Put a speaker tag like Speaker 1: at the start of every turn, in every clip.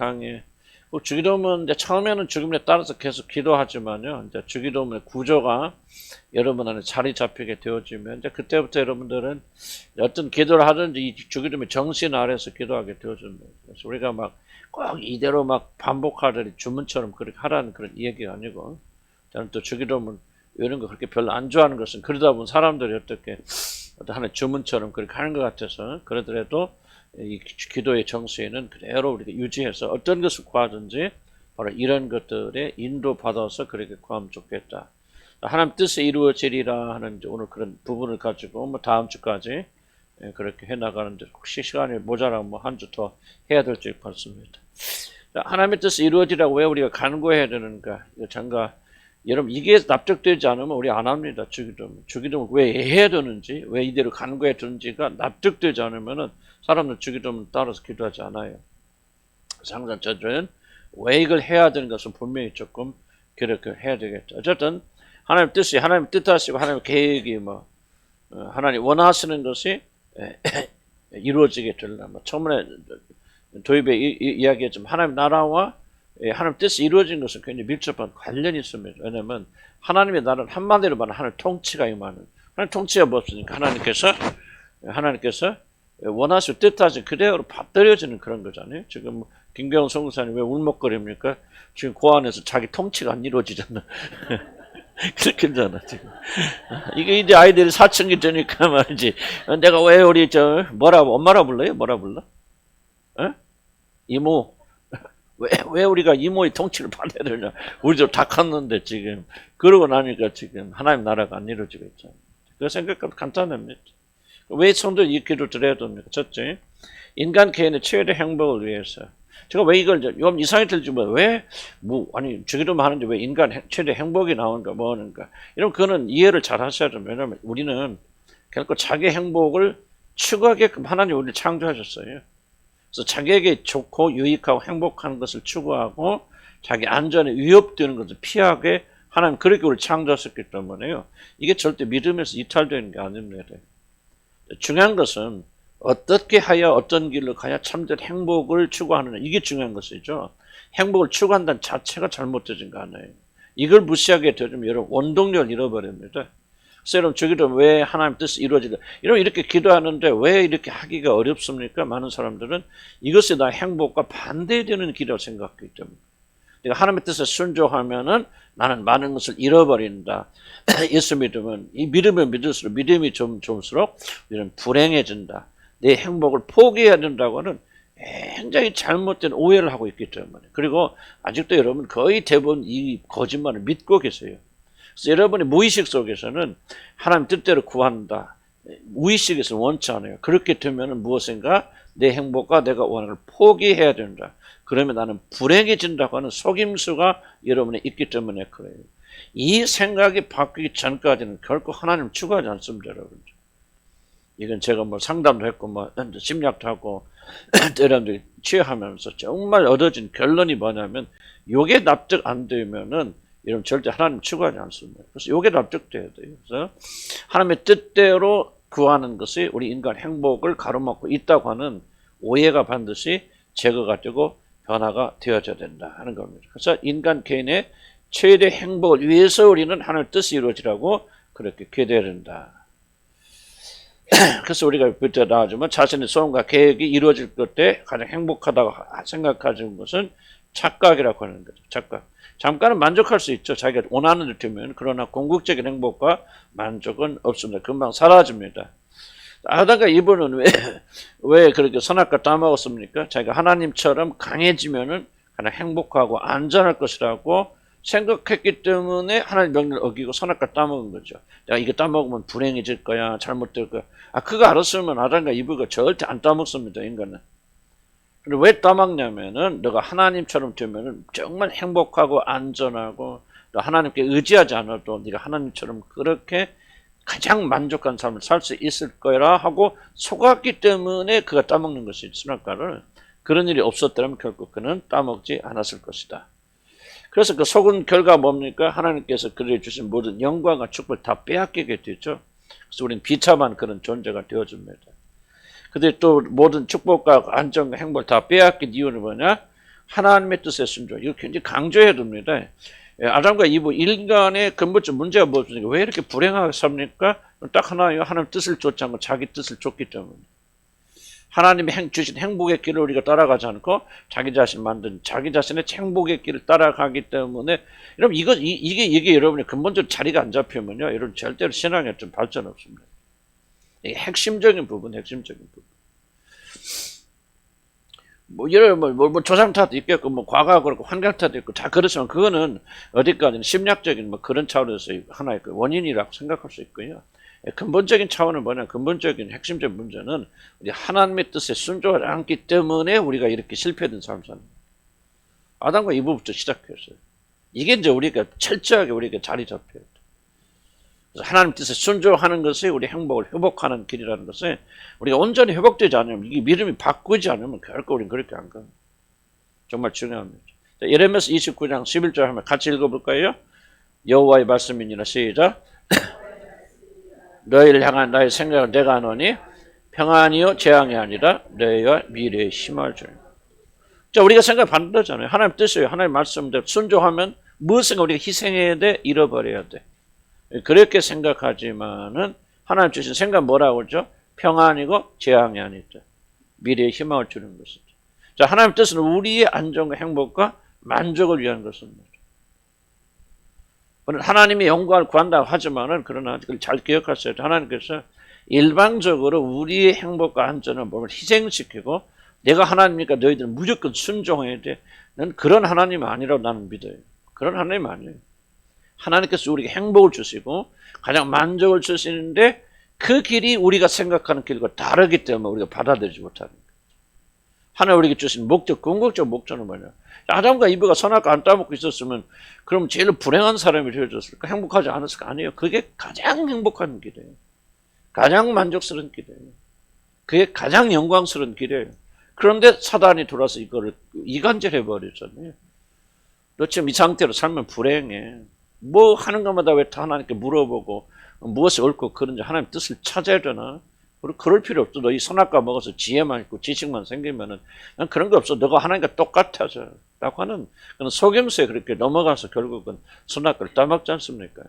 Speaker 1: 강의. 주기도문 이제 처음에는 주기도문에 따라서 계속 기도하지만요. 이제 주기도문의 구조가 여러분 안에 자리 잡히게 되어지면 이제 그때부터 여러분들은 어떤 기도를 하든지 이 주기도문의 정신 아래서 기도하게 되어집니다. 그래서 우리가 막 꼭 이대로 막 반복하더니 주문처럼 그렇게 하라는 그런 얘기가 아니고, 저는 또 주기도문 이런 거 그렇게 별로 안 좋아하는 것은 그러다 보면 사람들이 어떻게 하나의 주문처럼 그렇게 하는 것 같아서, 그러더라도 이 기도의 정수에는 그대로 우리가 유지해서 어떤 것을 구하든지 바로 이런 것들에 인도받아서 그렇게 구하면 좋겠다. 하나님 뜻이 이루어지리라 하는 오늘 그런 부분을 가지고 뭐 다음 주까지 그렇게 해나가는데, 혹시 시간이 모자라면 뭐 한 주 더 해야 될지 같습니다. 하나님의 뜻이 이루어지라고 왜 우리가 간구해야 되는가? 장가 여러분, 이게 납득되지 않으면 우리 안 합니다. 주기도문 왜 해야 되는지, 왜 이대로 간구해야 되는지가 납득되지 않으면은 사람들 주기도문 따라서 기도하지 않아요. 항상 저는 왜 이걸 해야 되는 것은 분명히 조금 그렇게 해야 되겠죠. 어쨌든 하나님 뜻이, 하나님 뜻하시고 하나님 계획이 하나님 원하시는 것이 이루어지게 되려면, 처음에 도입에 이야기했지만 하나님 나라와 하나님 뜻이 이루어진 것은 굉장히 밀접한 관련이 있습니다. 왜냐하면 하나님의 나라는 한마디로 말하면 하나님 통치가 임하는, 하나님 통치가 없으니까 하나님께서 원하시고 뜻하신 그대로 받들여지는 그런 거잖아요. 지금 김경훈 선교사님 왜 울먹거립니까? 지금 그 안에서 자기 통치가 안 이루어지잖아. 그렇게 하잖아 지금. 이게 이제 아이들이 사춘기 되니까 말이지. 내가 왜 우리 엄마라 불러요? 뭐라 불러? 이모. 왜 우리가 이모의 통치를 받아야 되냐? 우리도 다 컸는데 지금. 그러고 나니까 지금 하나님 나라가 안 이루어지고 있잖아요. 그 생각보다 간단합니다. 왜 성도 이 기도를 드려야 됩니까? 첫째, 인간 개인의 최대 행복을 위해서. 제가 왜 이걸 좀 이상하게 들지만 주기도문 하는데 왜 인간 최대 행복이 나오는가 뭐 하는가. 이런 그거는 이해를 잘 하셔야 됩니다. 왜냐하면 우리는 결코 자기 행복을 추구하게끔 하나님 우리를 창조하셨어요. 그래서 자기에게 좋고 유익하고 행복한 것을 추구하고 자기 안전에 위협되는 것을 피하게 하나님 그렇게 우리를 창조하셨기 때문에요. 이게 절대 믿음에서 이탈되는 게 아닙니다. 중요한 것은 어떻게 하여 어떤 길로 가야 참된 행복을 추구하느냐, 이게 중요한 것이죠. 행복을 추구한다는 자체가 잘못되진 않아요. 이걸 무시하게 되면 여러분 원동력을 잃어버립니다. 그래서 여러분 주기도문 왜 하나님 뜻이 이루어지다, 이렇게 기도하는데 왜 이렇게 하기가 어렵습니까? 많은 사람들은 이것이 나의 행복과 반대되는 길이라고 생각하기 때문에. 내가 하나님의 뜻에 순종하면은 나는 많은 것을 잃어버린다. 예수 믿으면 이 믿음을 믿을수록 믿음이 좀수록 우리는 불행해진다. 내 행복을 포기해야 된다고 하는 굉장히 잘못된 오해를 하고 있기 때문에. 그리고 아직도 여러분 거의 대부분 이 거짓말을 믿고 계세요. 그래서 여러분의 무의식 속에서는 하나님 뜻대로 구한다. 무의식에서 원치 않아요. 그렇게 되면 무엇인가 내 행복과 내가 원하는 걸 포기해야 된다. 그러면 나는 불행해진다고 하는 속임수가 여러분에 있기 때문에 그래요. 이 생각이 바뀌기 전까지는 결코 하나님 추구하지 않습니다, 여러분. 이건 제가 상담도 했고 심리학도 하고 여러분들이 취하면서 정말 얻어진 결론이 뭐냐면, 요게 납득 안 되면은 여러분 절대 하나님 추구하지 않습니다. 그래서 요게 납득돼야 돼요. 그래서 하나님의 뜻대로 구하는 것이 우리 인간 행복을 가로막고 있다고 하는 오해가 반드시 제거가 되고 변화가 되어져야 된다 하는 겁니다. 그래서 인간 개인의 최대 행복을 위해서 우리는 하나님의 뜻이 이루어지라고 그렇게 기도해야 된다. 그래서 우리가 그때 나오지만 자신의 소원과 계획이 이루어질 때 가장 행복하다고 생각하는 것은 착각이라고 하는 거죠. 착각. 잠깐은 만족할 수 있죠. 자기가 원하는 일 되면. 그러나 궁극적인 행복과 만족은 없습니다. 금방 사라집니다. 하다가 이분은 왜 그렇게 선악과 따먹었습니까? 자기가 하나님처럼 강해지면은 가장 행복하고 안전할 것이라고 생각했기 때문에 하나님 명령을 어기고 선악과 따먹은 거죠. 내가 이거 따먹으면 불행해질 거야, 잘못될 거야. 그거 알았으면 아담과 이브가 절대 안 따먹습니다, 인간은. 근데 왜 따먹냐면은 너가 하나님처럼 되면은 정말 행복하고 안전하고 너 하나님께 의지하지 않아도 네가 하나님처럼 그렇게 가장 만족한 삶을 살 수 있을 거라 하고 속았기 때문에 그가 따먹는 것이 선악과를. 그런 일이 없었더라면 결국 그는 따먹지 않았을 것이다. 그래서 그 속은 결과 뭡니까? 하나님께서 그를 주신 모든 영광과 축복을 다 빼앗기게 되죠. 그래서 우리는 비참한 그런 존재가 되어줍니다. 근데 또 모든 축복과 안정과 행복을 다 빼앗긴 이유는 뭐냐? 하나님의 뜻에 순종. 이거 굉장히 강조해야 됩니다. 아담과 이브 인간의 근본적 문제가 무엇입니까? 왜 이렇게 불행하게 삽니까? 딱 하나예요. 하나님 뜻을 쫓지 않고 자기 뜻을 쫓기 때문에. 하나님이 주신 행복의 길을 우리가 따라가지 않고 자기 자신 만든 자기 자신의 행복의 길을 따라가기 때문에 여러분 이게 여러분의 근본적으로 자리가 안 잡히면요. 여러분 절대로 신앙에 좀 발전 없습니다. 이게 핵심적인 부분. 뭐 조상 탓도 있겠고 뭐 과거가 그렇고 환경 탓도 있고 다 그렇지만 그거는 어디까지는 심리학적인 뭐 그런 차원에서 하나의 그 원인이라고 생각할 수 있고요. 근본적인 차원은 뭐냐? 근본적인 핵심적인 문제는 우리 하나님의 뜻에 순종하지 않기 때문에 우리가 이렇게 실패된 삶을 사는 거예요. 아담과 이브부터 시작했어요. 이게 이제 우리가 철저하게 우리가 자리 잡혀야 돼. 그래서 하나님 뜻에 순종하는 것이 우리 행복을 회복하는 길이라는 것에 우리가 온전히 회복되지 않으면 이게 믿음이 바꾸지 않으면 결코 우리는 그렇게 안 가요. 정말 중요합니다. 예레미야서 29장 11절 한번 같이 읽어볼까요? 여호와의 말씀이니라. 시작. 너희를 향한 나의 생각을 내가 하노니 평안이요 재앙이 아니라 너희와 미래의 희망을 주는. 자, 우리가 생각 반대잖아요. 하나님 뜻이에요. 하나님 말씀대로 순종하면 무엇인가 우리가 희생해야 돼, 잃어버려야 돼. 그렇게 생각하지만은 하나님 주신 생각 뭐라고 그러죠? 평안이고 재앙이 아니다. 미래의 희망을 주는 것이죠. 자, 하나님 뜻은 우리의 안정과 행복과 만족을 위한 것입니다. 하나님의 영광을 구한다고 하지만은 그러나 그걸 잘 기억하셔야 돼요. 하나님께서 일방적으로 우리의 행복과 안전을 몸을 희생시키고 내가 하나님이니까 너희들은 무조건 순종해야 돼. 난 그런 하나님 아니라고 나는 믿어요. 그런 하나님 아니에요. 하나님께서 우리에게 행복을 주시고 가장 만족을 주시는데 그 길이 우리가 생각하는 길과 다르기 때문에 우리가 받아들이지 못하는 거예요. 하나님 우리에게 주신 목적, 궁극적 목적은 뭐냐? 아담과 이브가 선악과 안 따먹고 있었으면 그럼 제일 불행한 사람이 되어졌을까? 행복하지 않았을까? 아니에요. 그게 가장 행복한 길이에요. 가장 만족스러운 길이에요. 그게 가장 영광스러운 길이에요. 그런데 사단이 들어와서 이거를 이간질해버렸잖아요. 너 지금 이 상태로 살면 불행해. 뭐 하는 것마다 왜 다 하나님께 물어보고 무엇이 옳고 그런지 하나님 뜻을 찾아야 되나? 그럴 필요 없어. 너 이 선악과 먹어서 지혜만 있고 지식만 생기면은 난 그런 거 없어. 너가 하나님과 똑같아져. 라고 하는 그런 속임수에 그렇게 넘어가서 결국은 선악과를 따먹지 않습니까?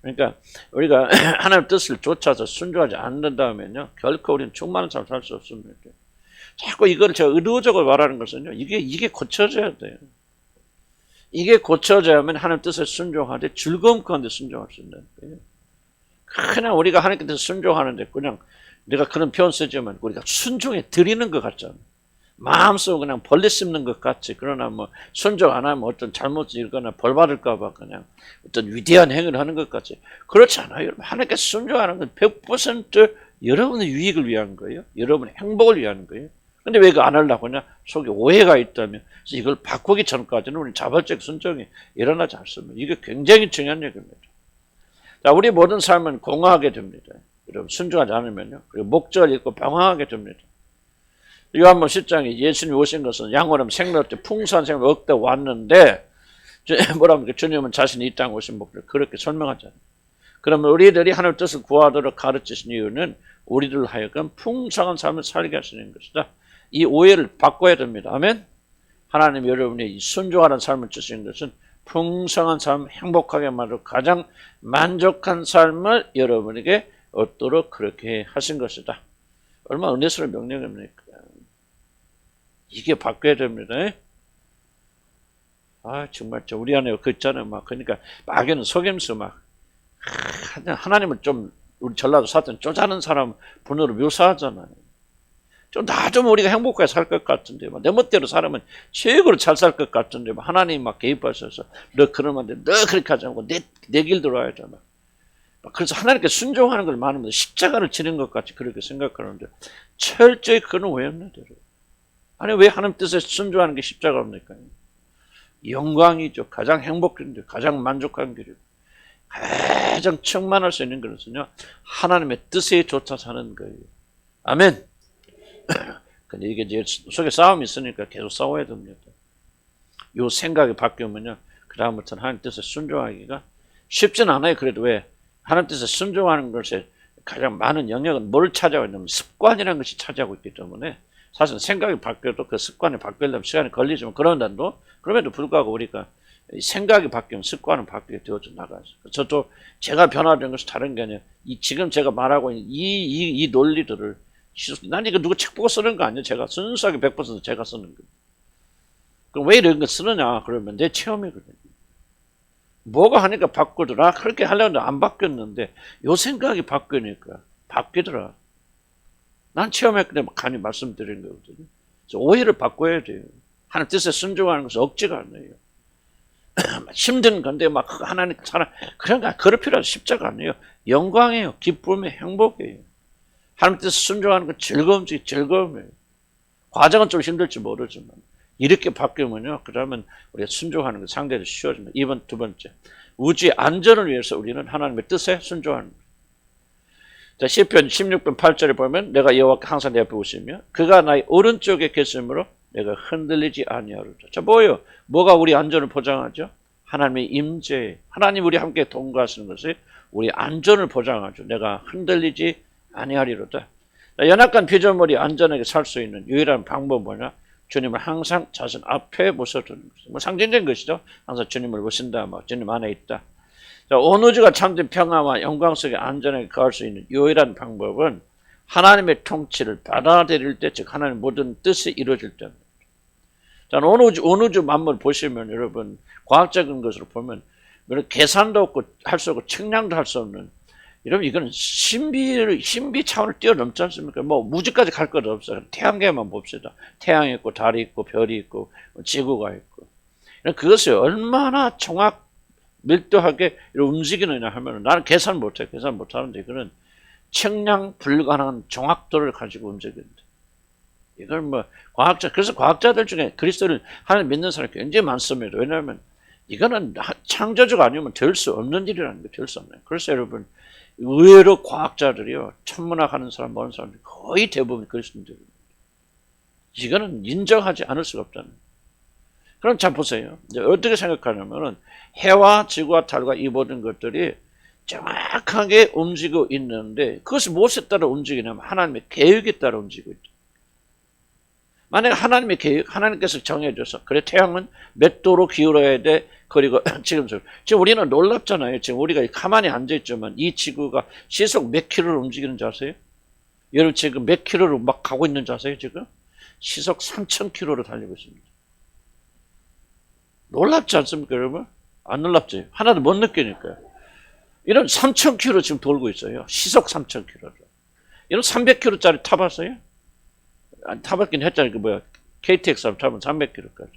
Speaker 1: 그러니까 우리가 하나님 뜻을 쫓아서 순종하지 않는다면요. 결코 우리는 충만한 삶을 살 수 없습니다. 자꾸 이걸 제가 의도적으로 말하는 것은요. 이게 고쳐져야 돼요. 이게 고쳐져야만 하나님 뜻에 순종하되 즐거움 가운데 순종할 수 있는 거예요. 그냥 우리가 하나님께 대해서 순종하는데 그냥 내가 그런 표현 쓰지만 우리가 순종해 드리는 것 같잖아요. 마음속으로 그냥 벌레 씹는 것 같이. 그러나 뭐 순종 안 하면 어떤 잘못을 일거나 벌 받을까 봐 그냥 어떤 위대한 행위를 하는 것 같이. 그렇지 않아요. 여러분 하나님께 순종하는 건 100% 여러분의 유익을 위한 거예요. 여러분의 행복을 위한 거예요. 근데 왜 그거 안 하려고 하냐? 속에 오해가 있다면 이걸 바꾸기 전까지는 우리 자발적 순종이 일어나지 않습니다. 이게 굉장히 중요한 얘기입니다. 자, 우리 모든 삶은 공허하게 됩니다. 여러분 순종하지 않으면요. 그리고 목적을 잃고 방황하게 됩니다. 요한복음 10장에 예수님이 오신 것은 양으로 생명 때 풍성한 생명을 얻다 왔는데 뭐랍니까? 주님은 자신이 이 땅에 오신 목적을 그렇게 설명하잖아요. 그러면 우리들이 하나님의 뜻을 구하도록 가르치신 이유는 우리들 하여금 풍성한 삶을 살게 하시는 것이다. 이 오해를 바꿔야 됩니다. 아멘. 하나님 여러분이 순종하는 삶을 주신 것은 풍성한 삶, 행복하게 만들고 가장 만족한 삶을 여러분에게 얻도록 그렇게 하신 것이다. 얼마나 은혜스러운 명령입니까? 이게 바뀌어야 됩니다. 아, 정말 우리 안에 그 있잖아요. 그러니까 마귀는 속임수 하나님을 좀 우리 전라도 사탄 쪼자는 사람 분으로 묘사하잖아요. 나 좀 우리가 행복하게 살 것 같은데, 내 멋대로 살면 최고로 잘 살 것 같은데, 하나님 개입하셔서, 너 그러면 안 돼. 너 그렇게 하지 않고, 내 길 들어와야죠. 그래서 하나님께 순종하는 걸 많으면 십자가를 지는 것 같이 그렇게 생각하는데, 철저히 그건 오해입니다. 아니, 왜 하나님 뜻에 순종하는 게 십자가입니까? 영광이죠. 가장 행복한 길, 가장 만족한 길이고, 가장 충만할 수 있는 것은요, 하나님의 뜻에 쫓아 사는 거예요. 아멘. 근데 이게 이제 속에 싸움이 있으니까 계속 싸워야 됩니다. 요 생각이 바뀌면요, 그다음부터는 하나님 뜻에 순종하기가 쉽지는 않아요. 그래도 왜? 하나님 뜻에 순종하는 것에 가장 많은 영역은 뭘 차지하고 있냐면 습관이라는 것이 차지하고 있기 때문에 사실 생각이 바뀌어도 그 습관이 바뀌려면 시간이 걸리지만 그럼에도 불구하고 우리가 생각이 바뀌면 습관은 바뀌게 되어져 나가죠. 저도 제가 변화된 것이 다른 게 아니라 지금 제가 말하고 있는 이 논리들을 난 이거 누구 책 보고 쓰는 거 아니에요. 제가 순수하게 100% 제가 쓰는 거예요. 그럼 왜 이런 거 쓰느냐 그러면 내 체험이거든요. 뭐가 하니까 바꾸더라. 그렇게 하려는데 안 바뀌었는데 요 생각이 바뀌니까 바뀌더라. 난 체험했기 감히 말씀드리는 거거든요. 그래서 오해를 바꿔야 돼요. 하나님 뜻에 순종하는 것은 억지가 아니에요. 힘든 건데 막 하나님 사랑 그런 거 그럴 필요 없어요. 십자가 아니에요. 영광이에요. 기쁨이에요. 행복이에요. 하나님 뜻에 순종하는 건 즐거움이에요. 과정은 좀 힘들지 모르지만 이렇게 바뀌면요. 그러면 우리가 순종하는 건 상대적으로 쉬워집니다. 이번 두 번째. 우주의 안전을 위해서 우리는 하나님의 뜻에 순종하는 거예요. 자, 시편 16편 8절에 보면 내가 여호와께 항상 내 앞에 오시며 그가 나의 오른쪽에 계심으로 내가 흔들리지 아니하리라. 자, 뭐가 우리 안전을 보장하죠? 하나님의 임재, 하나님 우리 함께 동거하시는 것이 우리 안전을 보장하죠. 내가 흔들리지 아니하리로다. 연약한 피조물이 안전하게 살 수 있는 유일한 방법은 뭐냐? 주님을 항상 자신 앞에 모셔두는 것이죠. 뭐 상징적인 것이죠. 항상 주님을 모신다, 주님 안에 있다. 자, 온 우주가 참된 평화와 영광 속에 안전하게 거할 수 있는 유일한 방법은 하나님의 통치를 받아들일 때, 즉 하나님의 모든 뜻이 이루어질 때입니다. 자, 온 우주 만물 보시면 여러분 과학적인 것으로 보면 계산도 없고 할 수 없고 측량도 할 수 없는 여러분 이거는 신비 차원을 뛰어넘지 않습니까? 무지까지 갈 것 없어요. 태양계만 봅시다. 태양이 있고 달이 있고 별이 있고 지구가 있고 그것이 얼마나 밀도하게 움직이느냐 하면 나는 계산 못해. 계산 못하는데 이거는 측량 불가능한 정확도를 가지고 움직이는데 이걸 그래서 과학자들 중에 그리스도를 하나님 믿는 사람이 굉장히 많습니다. 왜냐하면 이거는 창조주가 아니면 될 수 없는 일이라는 게 될 수 없네요. 그래서 여러분 의외로 과학자들이요 천문학 하는 사람 모르는 사람들이 거의 대부분 그리스도인들입니다. 이거는 인정하지 않을 수가 없다는. 그럼 잘 보세요. 이제 어떻게 생각하냐면은 해와 지구와 달과 이 모든 것들이 정확하게 움직이고 있는데 그것이 무엇에 따라 움직이냐면 하나님의 계획에 따라 움직이고 있다. 만약에 하나님의 계획, 하나님께서 정해줘서 그래 태양은 몇 도로 기울어야 돼. 그리고 지금 우리는 놀랍잖아요. 지금 우리가 가만히 앉아있지만 이 지구가 시속 몇 킬로를 움직이는 줄 아세요? 여러분 지금 몇 킬로로 막 가고 있는 줄 아세요? 지금 시속 3,000킬로로 달리고 있습니다. 놀랍지 않습니까 여러분? 안 놀랍지? 하나도 못 느끼니까요. 이런 3,000킬로 지금 돌고 있어요. 시속 3,000킬로로. 이런 300킬로짜리 타봤어요? 타봤긴 했잖아요. KTX 타면 300킬로까지.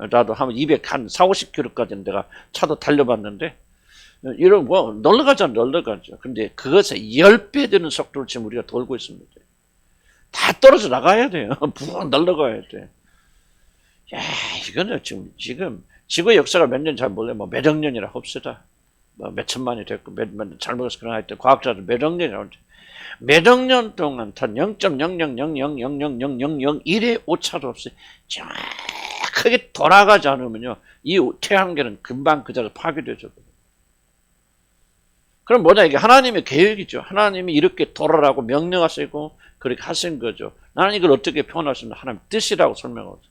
Speaker 1: 나도 한 450킬로까지는 내가 차도 달려봤는데, 이런 놀러가죠. 근데 그것에 10배 되는 속도로 지금 우리가 돌고 있습니다. 다 떨어져 나가야 돼요. 붕 날아가야 돼. 야, 이거는 지금 지구의 역사가 몇 년 잘 몰라요. 몇억 년이라 합시다. 몇천만이 됐고, 잘못해서 그런 하여튼 과학자들 몇억 년이라고 하죠. 몇억 년 동안 단 0.000000001의 오차도 없이 정확하게 돌아가지 않으면요, 이 태양계는 금방 그 자리에서 파괴되죠. 그럼 뭐냐, 이게 하나님의 계획이죠. 하나님이 이렇게 돌아라고 명령하시고 그렇게 하신 거죠. 나는 이걸 어떻게 표현할 수 있는 하나님 뜻이라고 설명하죠.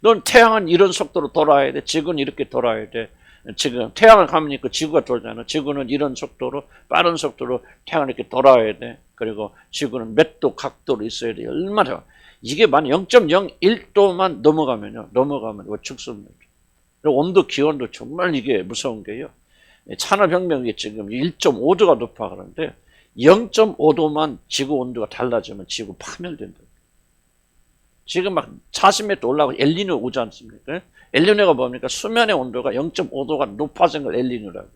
Speaker 1: 넌 태양은 이런 속도로 돌아야 돼. 지구는 이렇게 돌아야 돼. 지금 태양을 가면 있고 지구가 돌잖아. 지구는 이런 속도로 빠른 속도로 태양을 이렇게 돌아야 돼. 그리고 지구는 몇 도 각도로 있어야 돼. 얼마나 이게 만 0.01도만 넘어가면 죽습니다. 그리고 온도 기온도 정말 이게 무서운 게요. 산업혁명이 지금 1.5도가 높아 그러는데 0.5도만 지구 온도가 달라지면 지구 파멸된다. 지금 막 40m 올라가고 엘니뇨 오지 않습니까? 엘니뇨가 뭡니까? 수면의 온도가 0.5도가 높아진 걸 엘니뇨라고.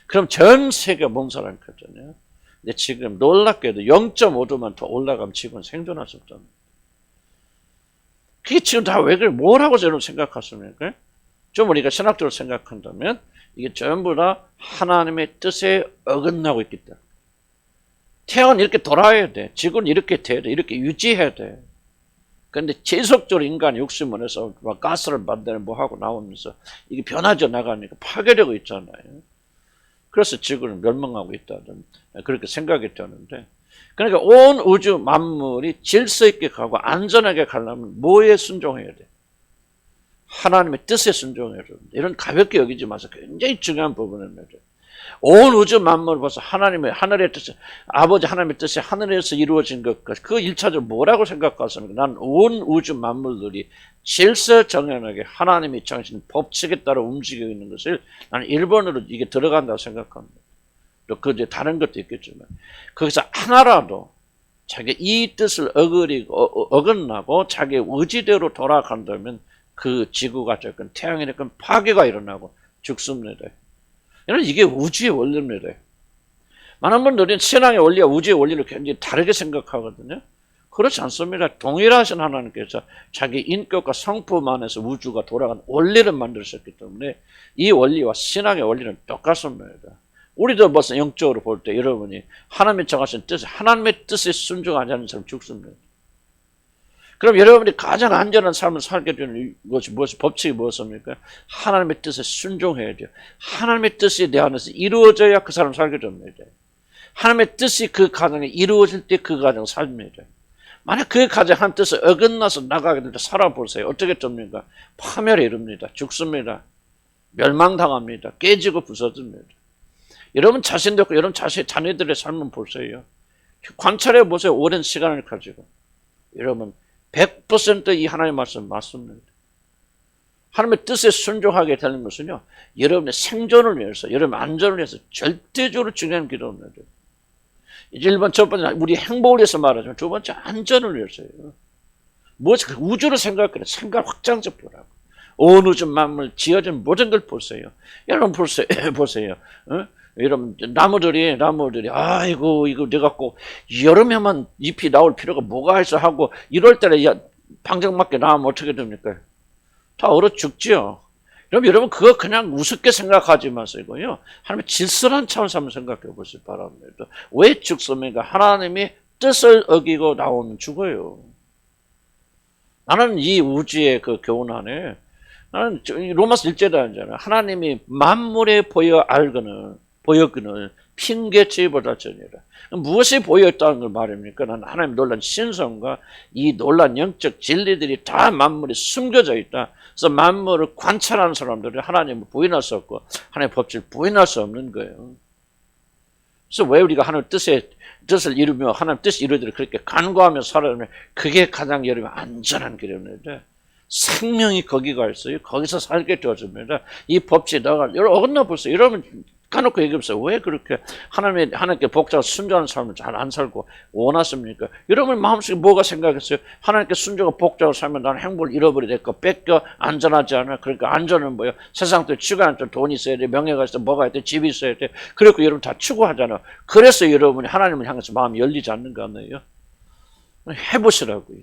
Speaker 1: 그럼 전 세계가 몸살할 거잖아요. 근데 지금 놀랍게도 0.5도만 더 올라가면 지구는 생존할 수 없잖아요. 그게 지금 다 왜 그래? 뭐라고 여러분 생각하십니까? 좀 우리가 신학적으로 생각한다면 이게 전부 다 하나님의 뜻에 어긋나고 있기 때문에. 태양은 이렇게 돌아야 돼. 지구는 이렇게 돼야 돼. 이렇게 유지해야 돼. 그런데 지속적으로 인간이 욕심을 해서 가스를 만드는 하고 나오면서 이게 변하져 나가니까 파괴되고 있잖아요. 그래서 지구는 멸망하고 있다는 그렇게 생각이 되는데 그러니까 온 우주 만물이 질서 있게 가고 안전하게 가려면 뭐에 순종해야 돼? 하나님의 뜻에 순종해야 돼. 이런 가볍게 여기지 마서 굉장히 중요한 부분입니다. 온 우주 만물을 봐서 하나님의 하늘의 뜻이 아버지 하나님의 뜻이 하늘에서 이루어진 것, 그 1차적으로 뭐라고 생각하십니까? 난 온 우주 만물들이 질서 정연하게 하나님이 정하신 법칙에 따라 움직이고 있는 것을 나는 1번으로 이게 들어간다고 생각합니다. 또 그 이제 다른 것도 있겠지만 거기서 하나라도 자기 이 뜻을 어긋나고 자기 의지대로 돌아간다면 그 지구가 됐건 태양이 됐건 파괴가 일어나고 죽습니다. 이게 우주의 원리입니다. 많은 분들은 신앙의 원리와 우주의 원리를 굉장히 다르게 생각하거든요. 그렇지 않습니다. 동일하신 하나님께서 자기 인격과 성품 안에서 우주가 돌아가는 원리를 만드셨기 때문에 이 원리와 신앙의 원리는 똑같습니다. 우리도 벌써 영적으로 볼 때 여러분이 하나님이 정하신 뜻, 하나님의 뜻에 순종하지 않는 사람 죽습니다. 그럼 여러분이 가장 안전한 삶을 살게 되는 것이 무엇이 법칙이 무엇입니까? 하나님의 뜻에 순종해야 돼요. 하나님의 뜻이 내 안에서 이루어져야 그 사람 살게 됩니다. 하나님의 뜻이 그 가정에 이루어질 때 그 가정 삽니다. 만약 그 가정 하나님 뜻에 어긋나서 나가게 될 때 살아보세요. 어떻게 됩니까? 파멸에 이릅니다. 죽습니다. 멸망당합니다. 깨지고 부서집니다. 여러분 자신도 있고 여러분 자녀들의 삶을 보세요. 관찰해 보세요. 오랜 시간을 가지고. 여러분 100% 이 하나님의 말씀 맞습니다. 하나님의 뜻에 순종하게 되는 것은요, 여러분의 생존을 위해서, 여러분의 안전을 위해서 절대적으로 중요한 기도입니다. 이제 1번, 첫 번째, 우리 행복을 위해서 말하지만 두 번째, 안전을 위해서요. 무엇이 우주를 생각해요. 생각 확장적 보라고. 온 우주 만물 지어진 모든 걸 보세요. 여러분 보세요. 여러분 나무들이 아이고 이거 내가 꼭 여름에만 잎이 나올 필요가 뭐가 있어 하고 1월 달에 방정맞게 나오면 어떻게 됩니까? 다 얼어 죽지요. 그럼 여러분 그거 그냥 우습게 생각하지 마시고요. 하나님의 질서란 차원에서 한번 생각해 보시기 바랍니다. 왜 죽습니까? 하나님이 뜻을 어기고 나오면 죽어요. 나는 이 우주의 그 교훈 안에 나는 로마서 1절에 하잖아요. 하나님이 만물에 보여그는 핑계치보다 전이라. 무엇이 보였다는 걸 말입니까? 나는 하나님 놀란 신성과 이 놀란 영적 진리들이 다 만물에 숨겨져 있다. 그래서 만물을 관찰하는 사람들이 하나님을 부인할 수 없고 하나님의 법칙을 부인할 수 없는 거예요. 그래서 왜 우리가 하나님 뜻을 이루며 하나님 뜻을 이루기를 그렇게 간구하며 살아가면 그게 가장 여러분 안전한 길입니다. 생명이 거기가 있어요. 거기서 살게 되어집니다. 이 법칙에 나가 여러분 어긋나 보세요. 여러분 까놓고 얘기해보세요. 왜 그렇게 하나님께 복잡하고 순종하는 삶을 잘 안 살고 원하십니까? 여러분 마음속에 뭐가 생각했어요? 하나님께 순종하고 복잡하고 살면 나는 행복을 잃어버리겠고 뺏겨 안전하지 않아. 그러니까 안전은 뭐예요? 세상도 추구하는 돈이 있어야 돼. 명예가 있어야 돼. 뭐가 있대. 집이 있어야 돼. 그리고 여러분 다 추구하잖아. 그래서 여러분이 하나님을 향해서 마음이 열리지 않는 거 아니에요? 해보시라고요.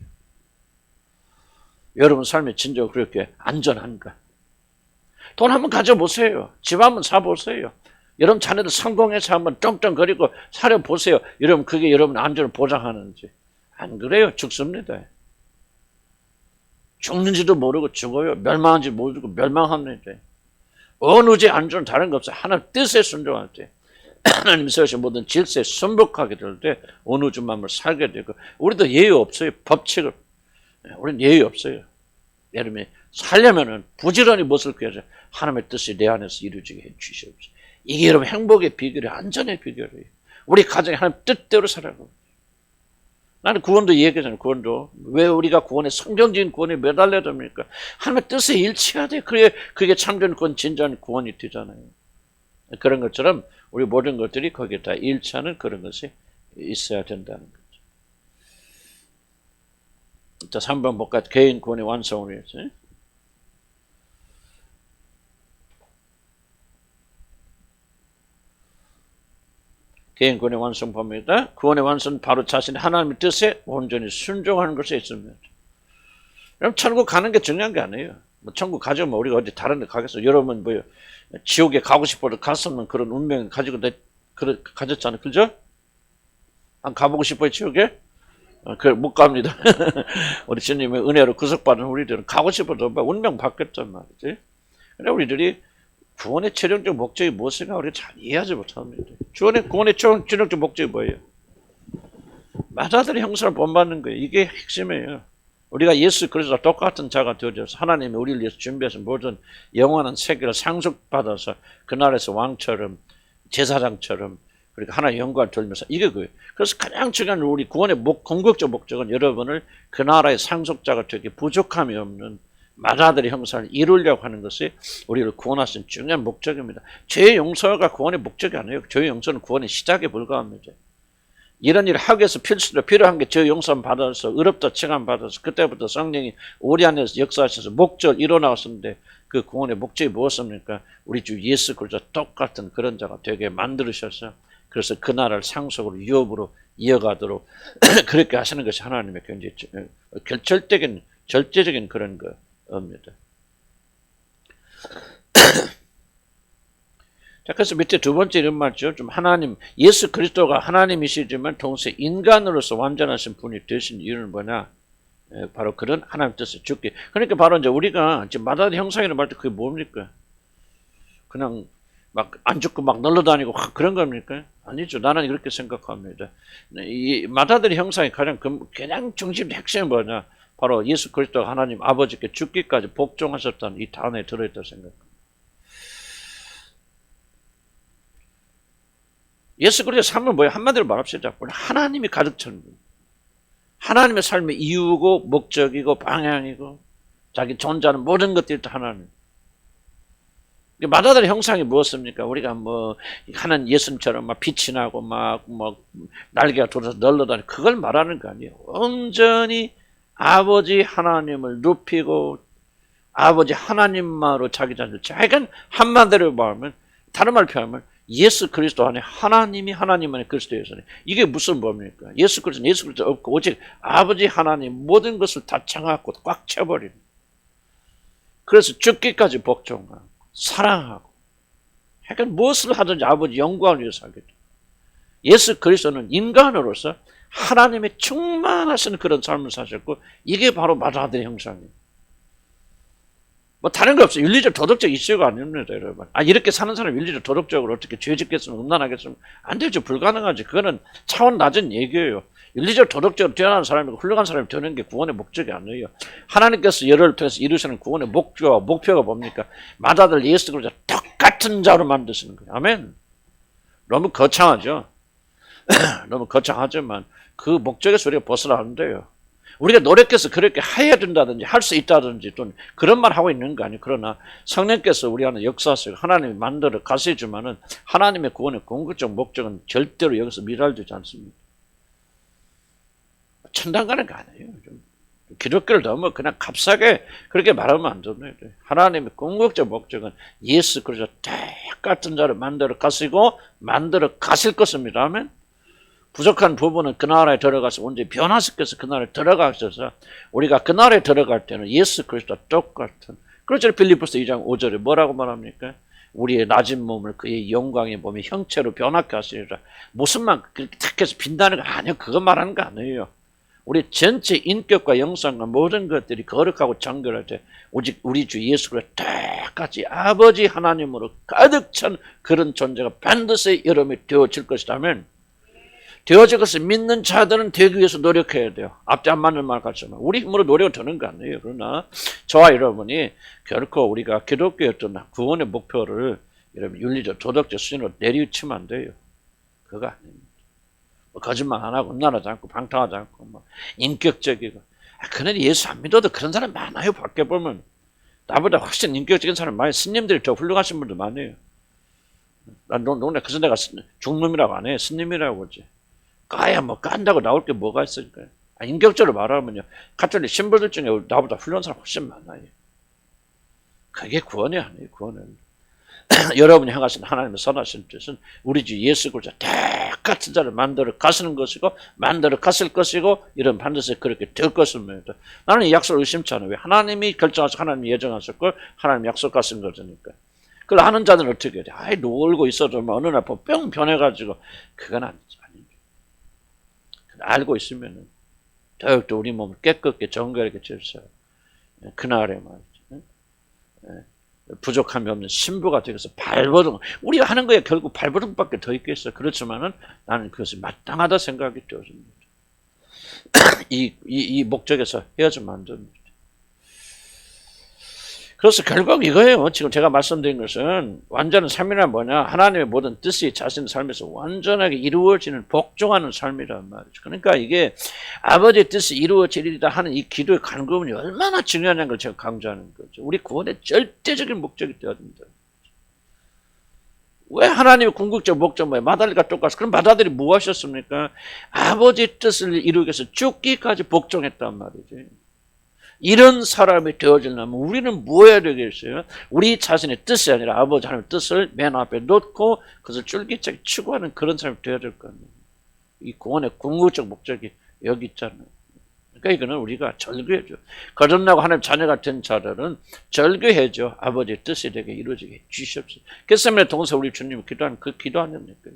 Speaker 1: 여러분 삶이 진짜 그렇게 안전한가? 돈 한번 가져보세요. 집 한번 사보세요. 여러분 자녀들 성공해서 한번 쩡쩡거리고 살아보세요. 여러분 그게 여러분 안전을 보장하는지. 안 그래요. 죽습니다. 죽는지도 모르고 죽어요. 멸망한지 모르고 멸망합니다. 어느 제 안전은 다른 거 없어요. 하나님 뜻에 순종할 때. 하나님 세우신 모든 질서에 순복하게 될 때 어느 주 만물 살게 되고 우리도 예의 없어요. 법칙을. 우리는 예의 없어요. 여러분이 살려면은 부지런히 무엇을 구해서 하나님의 뜻이 내 안에서 이루어지게 해 주시옵소서. 이게 여러분 행복의 비결이 안전의 비결이에요. 우리 가정이 하나님 뜻대로 살아가고. 나는 구원도 얘기하잖아요. 구원도. 왜 우리가 구원에 성경적인 구원에 매달려야 됩니까? 하나님의 뜻에 일치해야 돼. 그게 참된 구원, 진정한 구원이 되잖아요. 그런 것처럼 우리 모든 것들이 거기에 다 일치하는 그런 것이 있어야 된다는 거죠. 자, 3번 볼까요? 개인 구원의 완성을 위해서. 개인 구원의 완성 봅니다. 구원의 완성은 바로 자신의 하나님의 뜻에 온전히 순종하는 것에 있습니다. 여러분 천국 가는 게 중요한 게 아니에요. 뭐 천국 가져면 우리가 어디 다른 데 가겠어. 여러분 뭐요? 지옥에 가고 싶어도 갔으면 그런 운명을 가지고 가졌잖아요. 그죠? 안 가보고 싶어요, 지옥에? 못 갑니다. 우리 주님의 은혜로 구속받은 우리들은 가고 싶어도 운명 바뀌었단 말이지. 그래 우리들이 구원의 최종적 목적이 무엇인가 우리가 잘 이해하지 못합니다. 구원의 최종적 목적이 뭐예요? 맏아들의 형상을 본받는 거예요. 이게 핵심이에요. 우리가 예수 그리스도와 똑같은 자가 되어져서 하나님이 우리를 위해서 준비해서 모든 영원한 세계를 상속받아서 그날에서 왕처럼 제사장처럼 그러니까 하나의 영광을 돌면서 이게 그예요. 그래서 가장 중요한 우리 구원의 궁극적 목적은 여러분을 그 나라의 상속자가 되게 부족함이 없는 맏아들의 형상을 이루려고 하는 것이 우리를 구원하신 중요한 목적입니다. 죄의 용서가 구원의 목적이 아니에요. 죄의 용서는 구원의 시작에 불과합니다. 이런 일을 하기 위해서 필수로 필요한 게 죄의 용서를 받아서 의롭다 칭함 받아서 그때부터 성령이 우리 안에서 역사하셔서 목적을 이뤄나왔었는데 그 구원의 목적이 무엇입니까? 우리 주 예수 그리스도 똑같은 그런 자가 되게 만들으셔서 그래서 그 나라를 상속으로 유업으로 이어가도록 그렇게 하시는 것이 하나님의 굉장히 절대적인 그런 겁니다. 자, 그래서 밑에 두 번째 이런 말이죠. 좀 하나님, 예수 그리스도가 하나님이시지만 동시에 인간으로서 완전하신 분이 되신 이유는 뭐냐? 바로 그런 하나님 뜻을 죽게. 그러니까 바로 이제 우리가 지금 맏아들 형상이라는 말 때 그게 뭡니까? 그냥 막 안 죽고 막 널러다니고 그런 겁니까? 아니죠. 나는 그렇게 생각합니다. 이 맏아들의 형상이 가장 중심 핵심이 뭐냐? 바로 예수 그리스도가 하나님 아버지께 죽기까지 복종하셨다는 이 단어에 들어있다고 생각합니다. 예수 그리스도의 삶은 뭐예요? 한마디로 말합시다. 하나님이 가득 차는 거예요. 하나님의 삶의 이유고 목적이고 방향이고 자기 존재하는 모든 것들이 다 하나님. 맏아들의 형상이 무엇입니까? 우리가 뭐 하는 예수님처럼 막 빛이 나고 막 날개가 돌아서 널러다니고 그걸 말하는 거 아니에요. 온전히 아버지 하나님을 눕히고 아버지 하나님만으로 자기 자신을 자기가 한마디로 말하면 다른 말로 표현하면 예수 그리스도 안에 하나님이 하나님 안에 그리스도에서는 이게 무슨 뭡니까? 예수 그리스도 없고 오직 아버지 하나님 모든 것을 다 장악하고 꽉 채버리는. 그래서 죽기까지 복종하고 사랑하고 그러니까 무엇을 하든지 아버지 영광을 위해서 하겠다. 예수 그리스도는 인간으로서 하나님의 충만하신 그런 삶을 사셨고 이게 바로 맏아들의 형상이에요. 뭐 다른 거 없어요. 윤리적 도덕적 이슈가 아닙니다, 여러분. 이렇게 사는 사람 윤리적 도덕적으로 어떻게 죄 짓겠으면 음란하겠으면 안 되죠. 불가능하지. 그거는 차원 낮은 얘기예요. 윤리적 도덕적으로 뛰어난 사람이고 훌륭한 사람이 되는 게 구원의 목적이 아니에요. 하나님께서 열을 통해서 이루시는 구원의 목표가 뭡니까? 맏아들 예수 그리스도 똑같은 자로 만드시는 거예요. 아멘. 너무 거창하죠. 너무 거창하지만 그 목적에서 우리가 벗어나 안 돼요. 우리가 노력해서 그렇게 해야 된다든지 할 수 있다든지 또 그런 말 하고 있는 거 아니에요. 그러나 성령께서 우리 안에 역사하시고 하나님이 만들어 가시지만은 하나님의 구원의 궁극적 목적은 절대로 여기서 미랄되지 않습니다. 천당 가는 거 아니에요. 기독교를 너무 그냥 값싸게 그렇게 말하면 안 됩니다. 하나님의 궁극적 목적은 예수 그리스도 똑같은 자를 만들어 가시고 만들어 가실 것입니다. 아멘. 부족한 부분은 그 나라에 들어가서 언제 변화시켜서 그 나라에 들어가셔서 우리가 그 나라에 들어갈 때는 예수 그리스도 똑같은 그렇죠. 빌립보서 2장 5절에 뭐라고 말합니까? 우리의 낮은 몸을 그의 영광의 몸의 형체로 변화케 하시리라. 무슨 말 그렇게 탁 해서 빈다는 거 아니에요. 그거 말하는 거 아니에요. 우리 전체 인격과 영성과 모든 것들이 거룩하고 정결할 때 오직 우리 주 예수 그리스도 똑같이 아버지 하나님으로 가득 찬 그런 존재가 반드시 여러분이 되어질 것이라면 되어질 것을 믿는 자들은 되기 위해서 노력해야 돼요. 앞뒤 안 맞는 말 같지만 우리 힘으로 노력을 드는 거 아니에요. 그러나 저와 여러분이 결코 우리가 기독교의 어떤 구원의 목표를 여러분 윤리적 도덕적 수준으로 내리치면 안 돼요. 그거 아닙니다. 뭐 거짓말 안 하고 음란하지 않고 방탕하지 않고 뭐 인격적이고 그는 예수 안 믿어도 그런 사람 많아요. 밖에 보면 나보다 훨씬 인격적인 사람 많아요. 스님들이 더 훌륭하신 분들 많아요. 난 농내 그래서 내가 중놈이라고 안 해. 스님이라고 하지. 까야 뭐 깐다고 나올 게 뭐가 있을까요? 인격적으로 말하면요. 가톨릭 신부들 중에 나보다 훌륭한 사람 훨씬 많아요. 그게 구원이 아니에요. 구원은. 여러분이 향하신 하나님의 선하신 뜻은 우리 주 예수 그리스도 똑같은 자를 만들어 가시는 것이고 만들어 가실 것이고 이런 반드시 그렇게 될 것입니다. 나는 이 약속을 의심치 않아요. 왜? 하나님이 결정하시고 하나님이 예정하셨고 하나님이 약속하신 거니까. 그걸 아는 자들은 어떻게 해야 돼? 놀고 있어도 어느 날 뿅 변해가지고 그건 아니죠. 알고 있으면 더욱더 우리 몸을 깨끗게 정결하게 질서 그날에 말이죠. 부족함이 없는 신부가 되어서 발버둥 우리가 하는 거에 결국 발버둥밖에 더 있겠어. 그렇지만은 나는 그것이 마땅하다 생각이 되어집니다. 이 목적에서 헤어지면 안 됩니다. 그래서 결국 이거예요. 지금 제가 말씀드린 것은 완전한 삶이란 뭐냐? 하나님의 모든 뜻이 자신의 삶에서 완전하게 이루어지는 복종하는 삶이란 말이죠. 그러니까 이게 아버지의 뜻이 이루어지리라 하는 이 기도의 간구문이 얼마나 중요한 걸 제가 강조하는 거죠. 우리 구원의 절대적인 목적이 되어야 됩니다. 왜 하나님의 궁극적 목적 뭐예요? 마다리가 똑같아. 그럼 마다들이 뭐 하셨습니까? 아버지의 뜻을 이루기 위해서 죽기까지 복종했단 말이지. 이런 사람이 되어지려면 우리는 뭐 해야 되겠어요? 우리 자신의 뜻이 아니라 아버지 하나님의 뜻을 맨 앞에 놓고 그것을 쫄깃하게 추구하는 그런 사람이 되어야 될 거 아니에요. 이 구원의 궁극적 목적이 여기 있잖아요. 그러니까 이거는 우리가 절규해줘. 거듭나고 하나님 자녀가 된 자들은 절규해줘. 아버지의 뜻이 되게 이루어지게 주시옵소서. 겟세마네 동산 우리 주님이 기도하는 그 기도 아닙니까?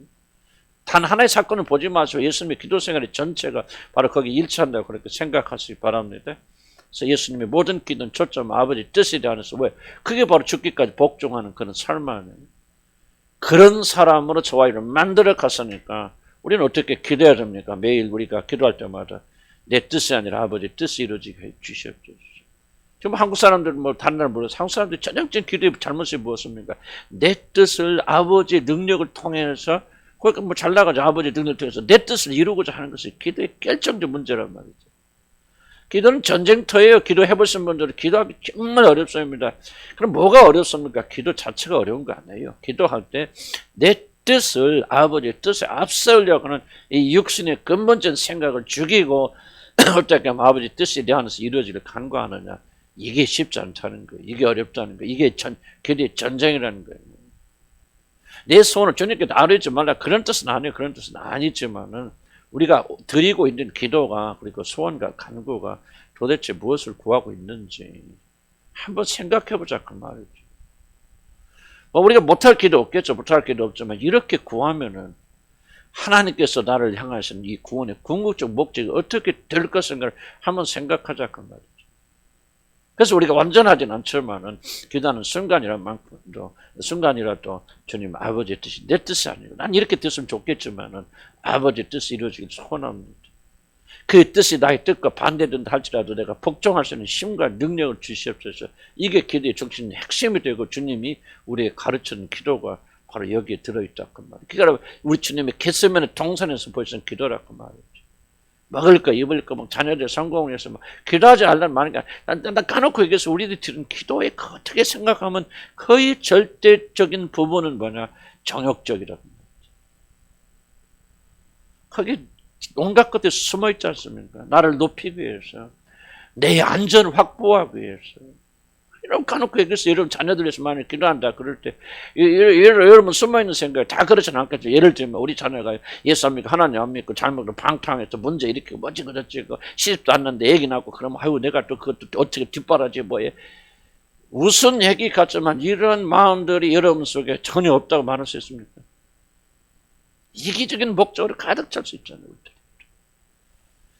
Speaker 1: 단 하나의 사건을 보지 마시고 예수님의 기도 생활의 전체가 바로 거기에 일치한다고 그렇게 생각하시기 바랍니다. 그래서 예수님의 모든 기도는 초점 아버지 뜻에 대해서 왜? 그게 바로 죽기까지 복종하는 그런 삶 아니에요. 그런 사람으로 저와 이를 만들어 갔으니까 우리는 어떻게 기도해야 됩니까? 매일 우리가 기도할 때마다 내 뜻이 아니라 아버지 뜻이 이루어지게 해 주시옵소서. 지금 한국 사람들은 뭐 다른 나라 모르겠어요. 한국 사람들이 전형적인 기도의 잘못이 무엇입니까? 내 뜻을 아버지의 능력을 통해서 그러니까 뭐 잘 나가죠. 아버지의 능력을 통해서 내 뜻을 이루고자 하는 것이 기도의 결정적 문제란 말이죠. 기도는 전쟁터예요. 기도해 보신 분들은 기도하기 정말 어렵습니다. 그럼 뭐가 어렵습니까? 기도 자체가 어려운 거 아니에요. 기도할 때 내 뜻을 아버지의 뜻에 앞세우려고 하는 이 육신의 근본적인 생각을 죽이고 어떻게 하면 아버지 뜻에 대해서 이루어지길 간구하느냐. 이게 쉽지 않다는 거예요. 이게 어렵다는 거예요. 이게 기도의 전쟁이라는 거예요. 내 소원을 주님께 나누지 말라. 그런 뜻은 아니에요. 그런 뜻은 아니지만은 우리가 드리고 있는 기도가 그리고 소원과 간구가 도대체 무엇을 구하고 있는지 한번 생각해 보자 그 말이죠. 뭐 우리가 못할 기도 없겠죠. 못할 기도 없지만 이렇게 구하면은 하나님께서 나를 향하신 이 구원의 궁극적 목적이 어떻게 될 것인가를 한번 생각하자 그 말이죠. 그래서 우리가 완전하진 않지만은 기도하는 순간이라도 주님 아버지의 뜻이 내 뜻이 아니고 난 이렇게 됐으면 좋겠지만은 아버지의 뜻이 이루어지길 소원합니다. 그 뜻이 나의 뜻과 반대된다 할지라도 내가 복종할 수 있는 힘과 능력을 주시옵소서. 이게 기도의 중심 핵심이 되고 주님이 우리에게 가르치는 기도가 바로 여기에 들어있다 그 말이에요. 그러니까 우리 주님이 겟세마네 동산에서 보여준 기도라 그 말이죠. 먹을 거, 입을 거, 뭐 자녀들 성공을 위해서 막 기도하지 않는 말이니까 난 까놓고 얘기해서 우리들이 들은 기도에 어떻게 생각하면 거의 절대적인 부분은 뭐냐? 정욕적이라는 거죠. 거기 온갖 것들이 숨어 있지 않습니까? 나를 높이기 위해서, 내 안전을 확보하기 위해서. 이런 까놓고 얘기해서 여러분 자녀들 위해서 많이 기도한다 그럴 때 여러분 숨어있는 생각이 다 그렇지는 않겠죠. 예를 들면 우리 자녀가 예수 안 믿고 하나님 안 믿고 잘못 방탕해서 문제 일으키고 뭐지 그렇지 시집도 않는데 얘기 나고 그러면 아유 내가 또 그것도 어떻게 뒷바라지 뭐해. 무슨 얘기 같지만 이런 마음들이 여러분 속에 전혀 없다고 말할 수 있습니까? 이기적인 목적으로 가득 찰 수 있잖아요.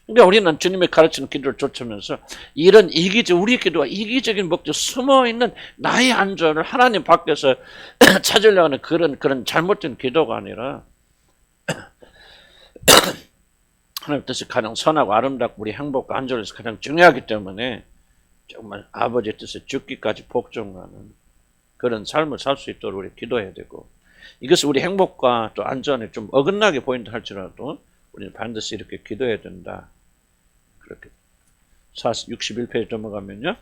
Speaker 1: 그러니까 우리는 주님의 가르치는 기도를 쫓으면서 이런 우리 기도와 이기적인 목적 숨어있는 나의 안전을 하나님 밖에서 찾으려고 하는 그런 잘못된 기도가 아니라 하나님 뜻이 가장 선하고 아름답고 우리 행복과 안전에서 가장 중요하기 때문에 정말 아버지의 뜻에 죽기까지 복종하는 그런 삶을 살 수 있도록 우리 기도해야 되고 이것이 우리 행복과 또 안전에 좀 어긋나게 보인다 할지라도 우리는 반드시 이렇게 기도해야 된다. 그렇게 61페이지 넘어가면요.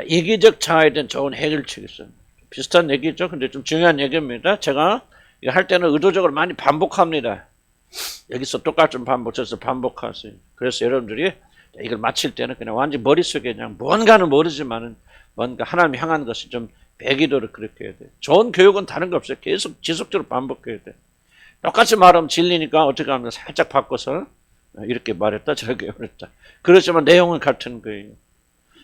Speaker 1: 이기적 자아에 대한 좋은 해결책이 있어요. 비슷한 얘기죠. 근데 좀 중요한 얘기입니다. 제가 이거 할 때는 의도적으로 많이 반복합니다. 여기서 똑같은 반복해서 반복하세요. 그래서 여러분들이 이걸 마칠 때는 그냥 완전 머릿속에 그냥 뭔가는 모르지만은 뭔가 하나님 향한 것이 좀 배기도록 그렇게 해야 돼요. 좋은 교육은 다른 거 없어요. 계속 지속적으로 반복해야 돼요. 똑같이 말하면 질리니까 어떻게 하면 살짝 바꿔서 이렇게 말했다 저렇게 말했다. 그렇지만 내용은 같은 거예요.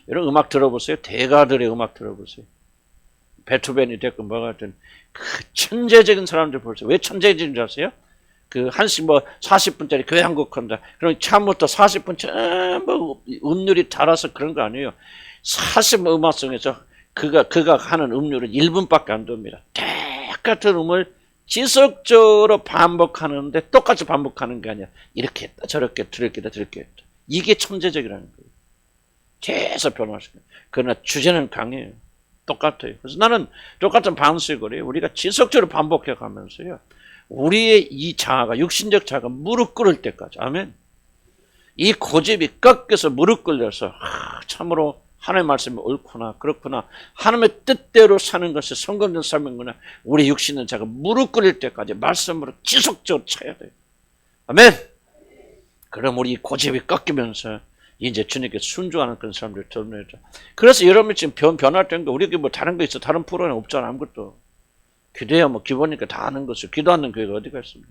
Speaker 1: 여러분 음악 들어보세요. 대가들의 음악 들어보세요. 베토벤이 됐건 뭐가 됐든 그 천재적인 사람들 보세요. 왜 천재적인 줄 아세요? 그 한씩 뭐 40분짜리 교회 한 곡 한다. 그럼 처음부터 40분 전부 음률이 달아서 그런 거 아니에요. 40 음악성에서 그가 하는 음률은 1분밖에 안 됩니다. 똑같은 음을 지속적으로 반복하는데 똑같이 반복하는 게 아니야. 이렇게 했다, 저렇게 했다, 저렇게 했다, 저렇게 했다. 이게 천재적이라는 거예요. 계속 변화시켜요. 그러나 주제는 강해요. 똑같아요. 그래서 나는 똑같은 방식으로 우리가 지속적으로 반복해 가면서요. 우리의 이 자아가, 육신적 자아가 무릎 꿇을 때까지. 아멘. 이 고집이 꺾여서 무릎 꿇려서 참으로 하나님의 말씀이 옳구나, 그렇구나, 하나님의 뜻대로 사는 것이 성공된 삶이구나. 우리 육신의 자가 무릎 꿇을 때까지 말씀으로 지속적으로 쳐야 돼요. 아멘. 그럼 우리 고집이 꺾이면서 이제 주님께 순종하는 그런 사람들이 됩니다. 그래서 여러분이 지금 변화된 거, 우리에게 뭐 다른 거 있어? 다른 프로그램 없잖아, 아무것도. 기도야 뭐 기본이니까 다 아는 것을. 기도 않는 교회가 어디가 있습니까?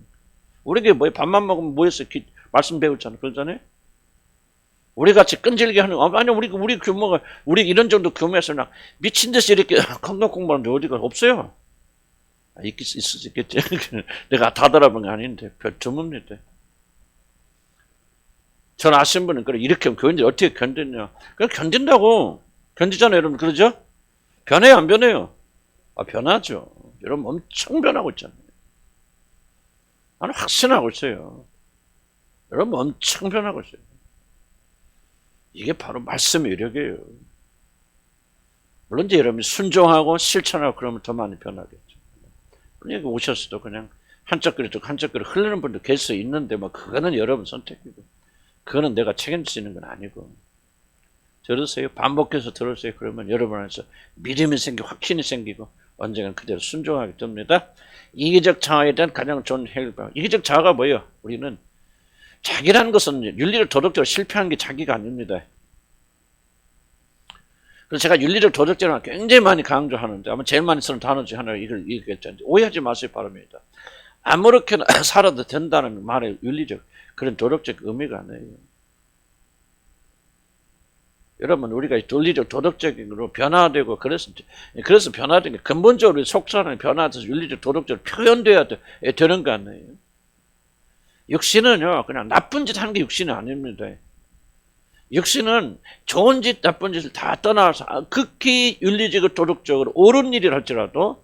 Speaker 1: 우리에게 뭐 밥만 먹으면 뭐했어? 말씀 배웠잖아, 그러잖아요. 우리 같이 끈질게 하는, 아니, 우리 규모가, 우리 이런 정도 규모에서 나 미친 듯이 이렇게 건강 공부하는데 어디가 없어요. 있을 수 있겠지. 내가 다 들어본 게 아닌데, 별 드뭅니다. 전 아시는 분은 그래, 이렇게 하면 교인들이 어떻게 견디냐. 그냥 견딘다고. 견디잖아요, 여러분. 그러죠? 변해요, 안 변해요? 아, 변하죠. 여러분 엄청 변하고 있잖아요. 나는 확신하고 있어요. 여러분 엄청 변하고 있어요. 이게 바로 말씀의 위력이에요. 물론 이제 여러분이 순종하고 실천하고 그러면 더 많이 변하겠죠. 여기 오셨어도 그냥 한쪽 귀로 한쪽 귀로 흐르는 분도 계속 있는데 뭐 그거는 여러분 선택이고 그거는 내가 책임질 수 있는 건 아니고. 들으세요. 반복해서 들으세요. 그러면 여러분 안에서 믿음이 생기고 확신이 생기고 언젠가는 그대로 순종하게 됩니다. 이기적 자아에 대한 가장 좋은 해결방. 이기적 자아가 뭐예요? 우리는 자기라는 것은 윤리적 도덕적으로 실패한 게 자기가 아닙니다. 그래서 제가 윤리적 도덕적으로 굉장히 많이 강조하는데 아마 제일 많이 쓰는 단어 중 하나가 이걸 얘기했잖아요. 오해하지 마세요. 바랍니다. 아무렇게나 살아도 된다는 말의 윤리적 그런 도덕적 의미가 아니에요. 여러분 우리가 논리적 도덕적으로 변화되고 그래서 변화된 게 근본적으로 속사람이 변화돼서 윤리적 도덕적으로 표현돼야 되는 거 아니에요. 육신은요 그냥 나쁜 짓 하는 게 육신은 아닙니다. 육신은 좋은 짓 나쁜 짓을 다 떠나서 극히 윤리적으로 도덕적으로 옳은 일을 할지라도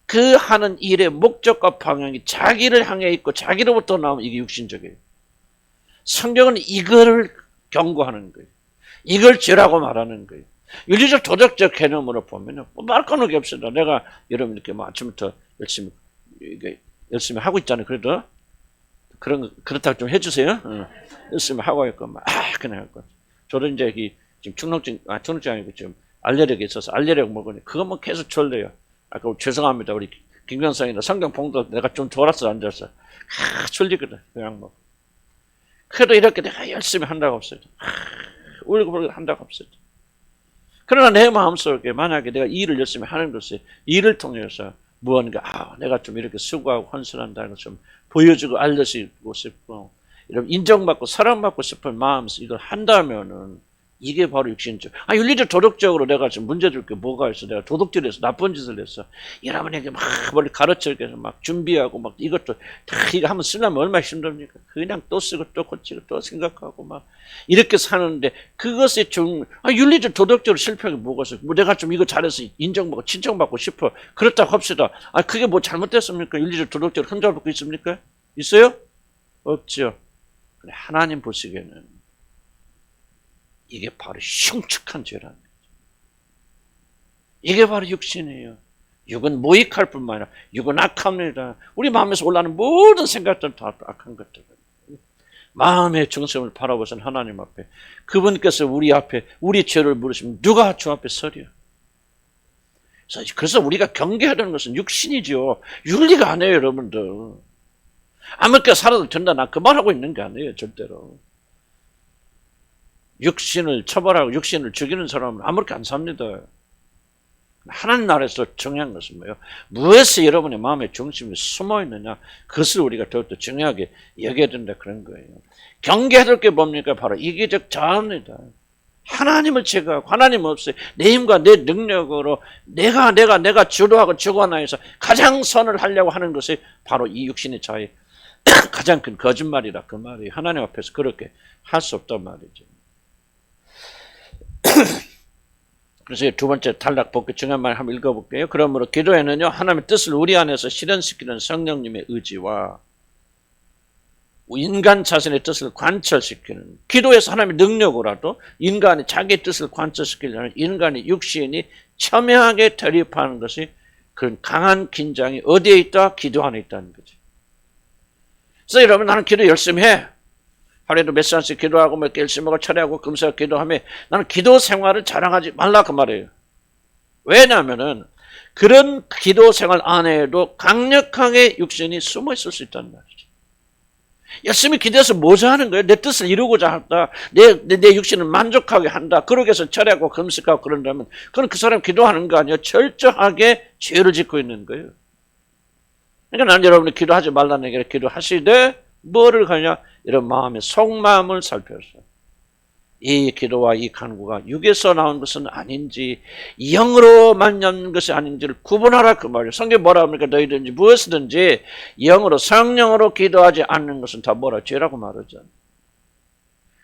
Speaker 1: 그 하는 일의 목적과 방향이 자기를 향해 있고 자기로부터 나오면 이게 육신적이에요. 성경은 이거를 경고하는 거예요. 이걸 죄라고 말하는 거예요. 윤리적 도덕적 개념으로 보면 말 거는 게 없습니다. 내가 여러분 이렇게 뭐 아침부터 열심히 하고 있잖아요. 그래도 그렇다고 좀 해주세요. 열심히 하고 있고 그냥 할 거. 저도 이제 지금 충농증 아니고 지금 알레르기 있어서 알레르기 먹으니 그것만 계속 졸려요. 아까 죄송합니다. 우리 김경상이나 성경 봉도 내가 좀 졸았어 앉아서 졸리거든. 그냥 뭐. 그래도 이렇게 내가 열심히 한다고 없어요. 울고 한다고 없어요. 그러나 내 마음속에 만약에 내가 일을 열심히 하는 것이 일을 통해서 무언가 내가 좀 이렇게 수고하고 헌신한다는 걸 좀 보여주고 알려주고 싶고 이런 인정받고 사랑받고 싶은 마음에서 이걸 한다면은 이게 바로 육신적. 윤리적 도덕적으로 내가 지금 문제될 게 뭐가 있어? 내가 도둑질해서 나쁜 짓을 했어. 여러분에게 막 머리 가르치기 위해서 막 준비하고 막 이것도 다 이거 한번 쓰려면 얼마나 힘듭니까? 그냥 또 쓰고 또 고치고 또 생각하고 막 이렇게 사는데 그것이 좀 윤리적 도덕적으로 실패한 게 뭐가 있어? 뭐 내가 좀 이거 잘해서 인정받고 칭찬받고 싶어. 그렇다고 합시다. 그게 뭐 잘못됐습니까? 윤리적 도덕적으로 흠잡고 있습니까? 있어요? 없죠. 하나님 보시기에는 이게 바로 흉측한 죄라는 거죠. 이게 바로 육신이에요. 육은 모익할 뿐만 아니라 육은 악합니다. 우리 마음에서 올라오는 모든 생각들은 다 악한 것들이에요. 마음의 중심을 바라보신 하나님 앞에 그분께서 우리 앞에 우리 죄를 물으시면 누가 주 앞에 서려? 그래서 우리가 경계해야 되는 것은 육신이죠. 윤리가 아니에요, 여러분들. 아무렇게 살아도 된다. 나 그 말하고 있는 게 아니에요, 절대로. 육신을 처벌하고 육신을 죽이는 사람은 아무렇게 안 삽니다. 하나님 나라에서 중요한 것은 뭐예요? 무엇이 여러분의 마음의 중심에 숨어 있느냐? 그것을 우리가 더욱더 중요하게 여겨야 된다 그런 거예요. 경계해야 될 게 뭡니까? 바로 이기적 자아입니다. 하나님을 제거하고 하나님 없이 내 힘과 내 능력으로 내가 주도하고 주관하여서 가장 선을 하려고 하는 것이 바로 이 육신의 자아의 가장 큰 거짓말이라 그 말이 하나님 앞에서 그렇게 할 수 없단 말이죠. 그래서 두 번째 단락 복귀 중요한 말 한번 읽어볼게요. 그러므로 기도에는요, 하나님의 뜻을 우리 안에서 실현시키는 성령님의 의지와 인간 자신의 뜻을 관철시키는, 기도에서 하나님의 능력으로라도 인간이 자기의 뜻을 관철시키려는 인간의 육신이 첨예하게 대립하는 것이 그런 강한 긴장이 어디에 있다? 기도 안에 있다는 거지. 그래서 여러분, 나는 기도 열심히 해. 하루에도 몇 시간씩 기도하고 몇 개 열심히 하고 철회하고 금세하고 기도하면 나는 기도 생활을 자랑하지 말라 그 말이에요. 왜냐하면은 그런 기도 생활 안에도 강력하게 육신이 숨어 있을 수 있다는 말이죠. 열심히 기도해서 뭐자 하는 거예요? 내 뜻을 이루고자 한다. 내 육신을 만족하게 한다. 그러기 위해서 철회하고 금식하고 그런다면 그건 그 사람 기도하는 거 아니에요? 철저하게 죄를 짓고 있는 거예요. 그러니까 나는 여러분이 기도하지 말라는 얘기를 기도하시되 뭐를 하냐? 이런 마음의 속마음을 살펴서 이 기도와 이 간구가 육에서 나온 것은 아닌지 영으로만 연 것이 아닌지를 구분하라 그 말이에요. 성경에 뭐라 합니까? 너희든지 무엇이든지 영으로 성령으로 기도하지 않는 것은 다 뭐라? 죄라고 말하잖아요.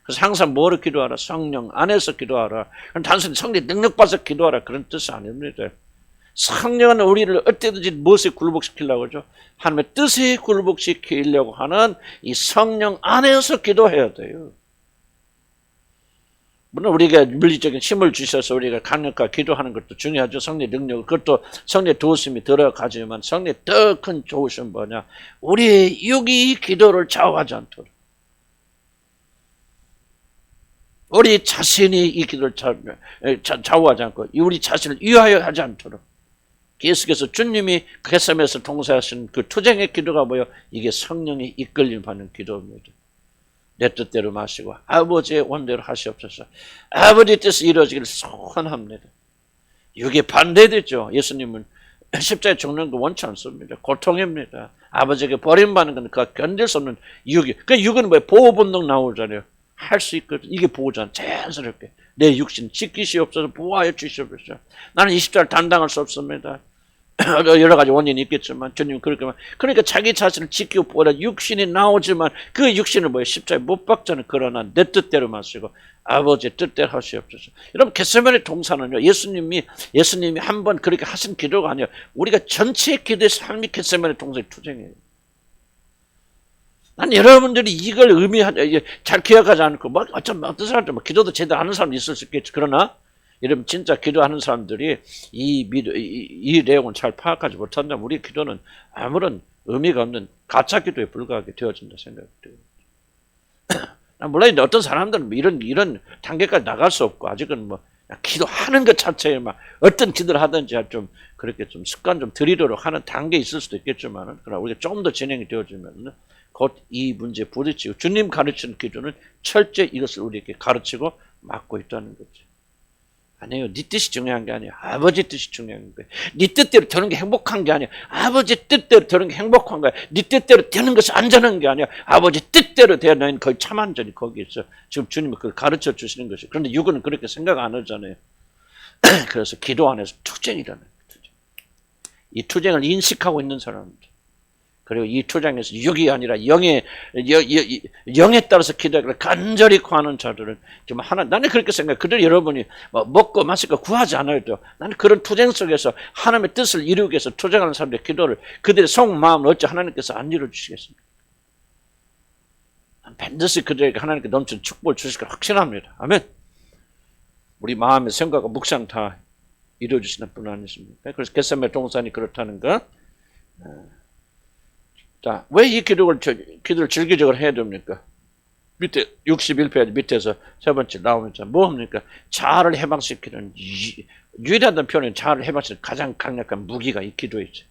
Speaker 1: 그래서 항상 뭐를 기도하라? 성령 안에서 기도하라. 단순히 성령 능력 받아서 기도하라 그런 뜻이 아닙니다. 성령은 우리를 어떻게든지 무엇에 굴복시키려고 하죠? 하나님의 뜻에 굴복시키려고 하는 이 성령 안에서 기도해야 돼요. 물론 우리가 물리적인 힘을 주셔서 우리가 강력하게 기도하는 것도 중요하죠. 성령의 능력, 그것도 성령의 도우심이 들어가지만 성령의 더 큰 좋으심 뭐냐? 우리의 육이 기도를 좌우하지 않도록, 우리 자신이 이 기도를 좌우하지 않고 우리 자신을 위하여 하지 않도록 계속해서 주님이 겟세마네에서 통사하신 그 투쟁의 기도가 뭐예요? 이게 성령이 이끌림 받는 기도입니다. 내 뜻대로 마시고 아버지의 원대로 하시옵소서. 아버지 뜻이 이루어지기를 소원합니다. 이게 반대되죠. 예수님은 십자가에 죽는 거 원치 않습니다. 고통입니다. 아버지에게 버림받는 건 그가 견딜 수 없는 육이. 그 육은 왜 보호본능 나오잖아요. 할 수 있거든. 이게 보호잖아. 자연스럽게 내 육신 지키시옵소서. 보호하여 주시옵소서. 나는 이 십자가를 감당할 수 없습니다. 여러 가지 원인이 있겠지만 주님 그렇게 말. 그러니까 자기 자신을 지키고 보호하라. 육신이 나오지만 그 육신을 뭐예요? 십자가에 못 박자는 그러나 내 뜻대로 마시고 아버지의 뜻대로 하시옵소서. 여러분 겟세마네 동산은요, 예수님이 한번 그렇게 하신 기도가 아니에요. 우리가 전체의 기도에서 하나님이 겟세마네 동산의 투쟁이에요. 난 여러분들이 이걸 잘 기억하지 않고 어떤 사람들 기도도 제대로 하는 사람도 있을 수 있겠지. 그러나 여러분 진짜 기도하는 사람들이 이 내용을 잘 파악하지 못한다면 우리 기도는 아무런 의미가 없는 가짜 기도에 불과하게 되어진다 생각돼요. 물론 어떤 사람들은 이런 단계까지 나갈 수 없고 아직은 기도하는 것 자체에 어떤 기도를 하든지 좀 그렇게 좀 습관 좀 들이도록 하는 단계에 있을 수도 있겠지만, 그러나 우리가 좀 더 진행이 되어지면 곧 이 문제에 부딪히고 주님 가르치는 기도는 철저히 이것을 우리에게 가르치고 맡고 있다는 거죠. 아니에요. 네 뜻이 중요한 게 아니에요. 아버지 뜻이 중요한 거예요. 네 뜻대로 되는 게 행복한 게 아니에요. 아버지 뜻대로 되는 게 행복한 거예요. 네 뜻대로 되는 것이 안전한 게 아니에요. 아버지 뜻대로 되어 너희는 거의 참 안전이 거기에 있어. 지금 주님이 그걸 가르쳐 주시는 것이에요. 그런데 육은 그렇게 생각 안 하잖아요. 그래서 기도 안에서 투쟁이라는 거예요. 이 투쟁을 인식하고 있는 사람들. 그리고 이 투쟁에서 육이 아니라 영에 따라서 기도하기를 간절히 구하는 자들은 정말 나는 그렇게 생각해. 그들 여러분이 먹고 마실 거 구하지 않아도 나는 그런 투쟁 속에서 하나님의 뜻을 이루기 위해서 투쟁하는 사람들의 기도를 그들의 속마음을 어찌 하나님께서 안 이루어주시겠습니까? 반드시 그들에게 하나님께 넘치는 축복을 주실 걸 확신합니다. 아멘. 우리 마음의 생각과 묵상 다 이루어주시는 분 아니십니까? 그래서 겟세마네 동산이 그렇다는 거. 자, 왜 이 기도를 즐기적으로 해야 됩니까? 밑에 61페이지 밑에서 세 번째 나오면 뭐 합니까? 자아를 해방시키는 유일한 표현은 자아를 해방시키는 가장 강력한 무기가 이 기도에 있죠.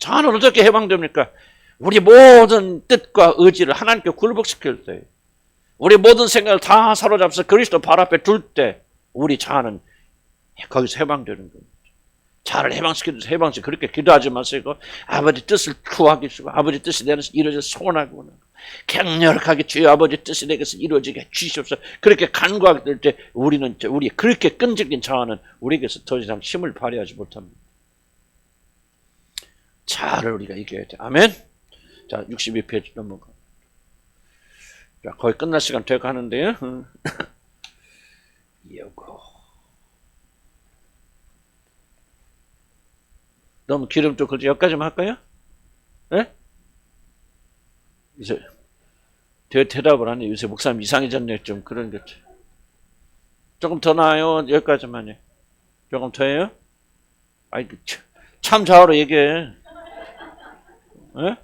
Speaker 1: 자아는 어떻게 해방됩니까? 우리 모든 뜻과 의지를 하나님께 굴복시킬 때, 우리 모든 생각을 다 사로잡아서 그리스도 발 앞에 둘 때 우리 자아는 거기서 해방되는 겁니다. 자아를 해방시키면서 그렇게 기도하지 마시고 아버지 뜻을 구하기시고 아버지 뜻이 내게서 이루어져 소원하고 격렬하게 주여 아버지 뜻이 내게서 이루어지게 해주시옵소서. 그렇게 간구하게 될 때 우리 그렇게 끈질긴 자아는 우리에게서 더 이상 힘을 발휘하지 못합니다. 자아를 우리가 이겨야 돼. 아멘. 자, 62페이지 넘어가. 자, 거의 끝날 시간 돼 가는데요. 요거 너무 기름 좀 그렇지. 여기까지만 할까요? 예? 이제 대답을 하네. 요새 목사님 이상해졌네. 좀 그런 거죠. 조금 더 나아요. 여기까지만요. 조금 더 해요? 아이, 참 좌우로 얘기해. 예?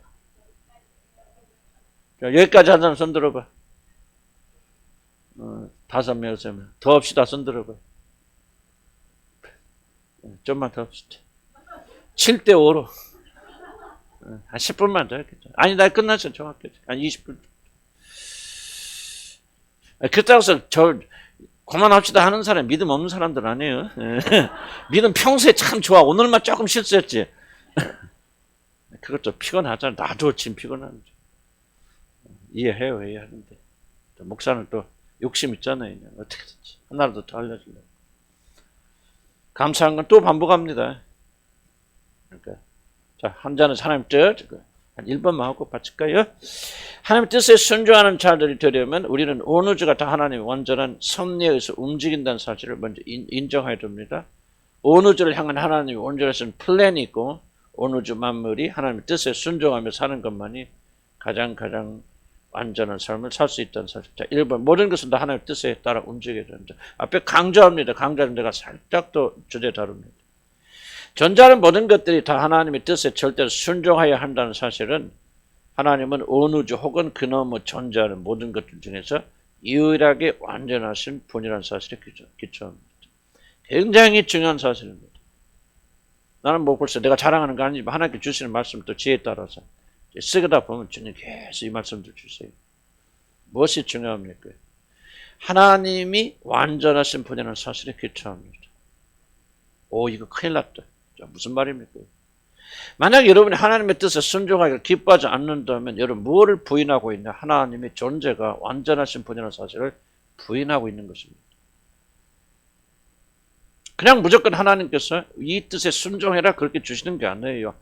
Speaker 1: 자, 여기까지 한 사람 손 들어봐. 5명, 6명. 더 합시다. 손 들어봐. 좀만 더 합시다. 7대5로. 한 10분만 더 했겠죠. 아니, 나 끝났어. 정확히. 한 20분. 그렇다고 해서 그만합시다 하는 사람, 믿음 없는 사람들 아니에요. 믿음 평소에 참 좋아. 오늘만 조금 실수했지. 그것도 피곤하잖아. 나도 지금 피곤한데. 이해해요, 이해하는데. 목사는 또 욕심 있잖아요. 어떻게든지. 하나라도 더 알려주려고. 감사한 건 또 반복합니다. 그러니까, 자, 한 잔은 하나님 뜻, 한 1번만 하고 바칠까요? 하나님 뜻에 순종하는 자들이 되려면 우리는 온 우주가 다 하나님의 완전한 섭리에 의해서 움직인다는 사실을 먼저 인정해야 됩니다. 온 우주를 향한 하나님의 온전하신 플랜이 있고 온 우주 만물이 하나님의 뜻에 순종하며 사는 것만이 가장 완전한 삶을 살 수 있다는 사실. 자, 1번 모든 것은 다 하나님의 뜻에 따라 움직여야 됩니다. 앞에 강조합니다. 강조하는 데가 살짝 더 주제 다룹니다. 존재하는 모든 것들이 다 하나님의 뜻에 절대로 순종하여야 한다는 사실은 하나님은 온 우주 혹은 그 너머 존재하는 모든 것들 중에서 유일하게 완전하신 분이라는 사실에 기초합니다. 굉장히 중요한 사실입니다. 나는 뭐 벌써 내가 자랑하는 거 아니지만 하나님께 주시는 말씀 또 지혜에 따라서 쓰다 보면 주님 계속 이 말씀들 주세요. 무엇이 중요합니까? 하나님이 완전하신 분이라는 사실에 기초합니다. 오, 이거 큰일 났다. 자, 무슨 말입니까? 만약 여러분이 하나님의 뜻에 순종하기를 기뻐하지 않는다면 여러분 무엇을 부인하고 있냐? 하나님의 존재가 완전하신 분이라는 사실을 부인하고 있는 것입니다. 그냥 무조건 하나님께서 이 뜻에 순종해라 그렇게 주시는 게 아니에요.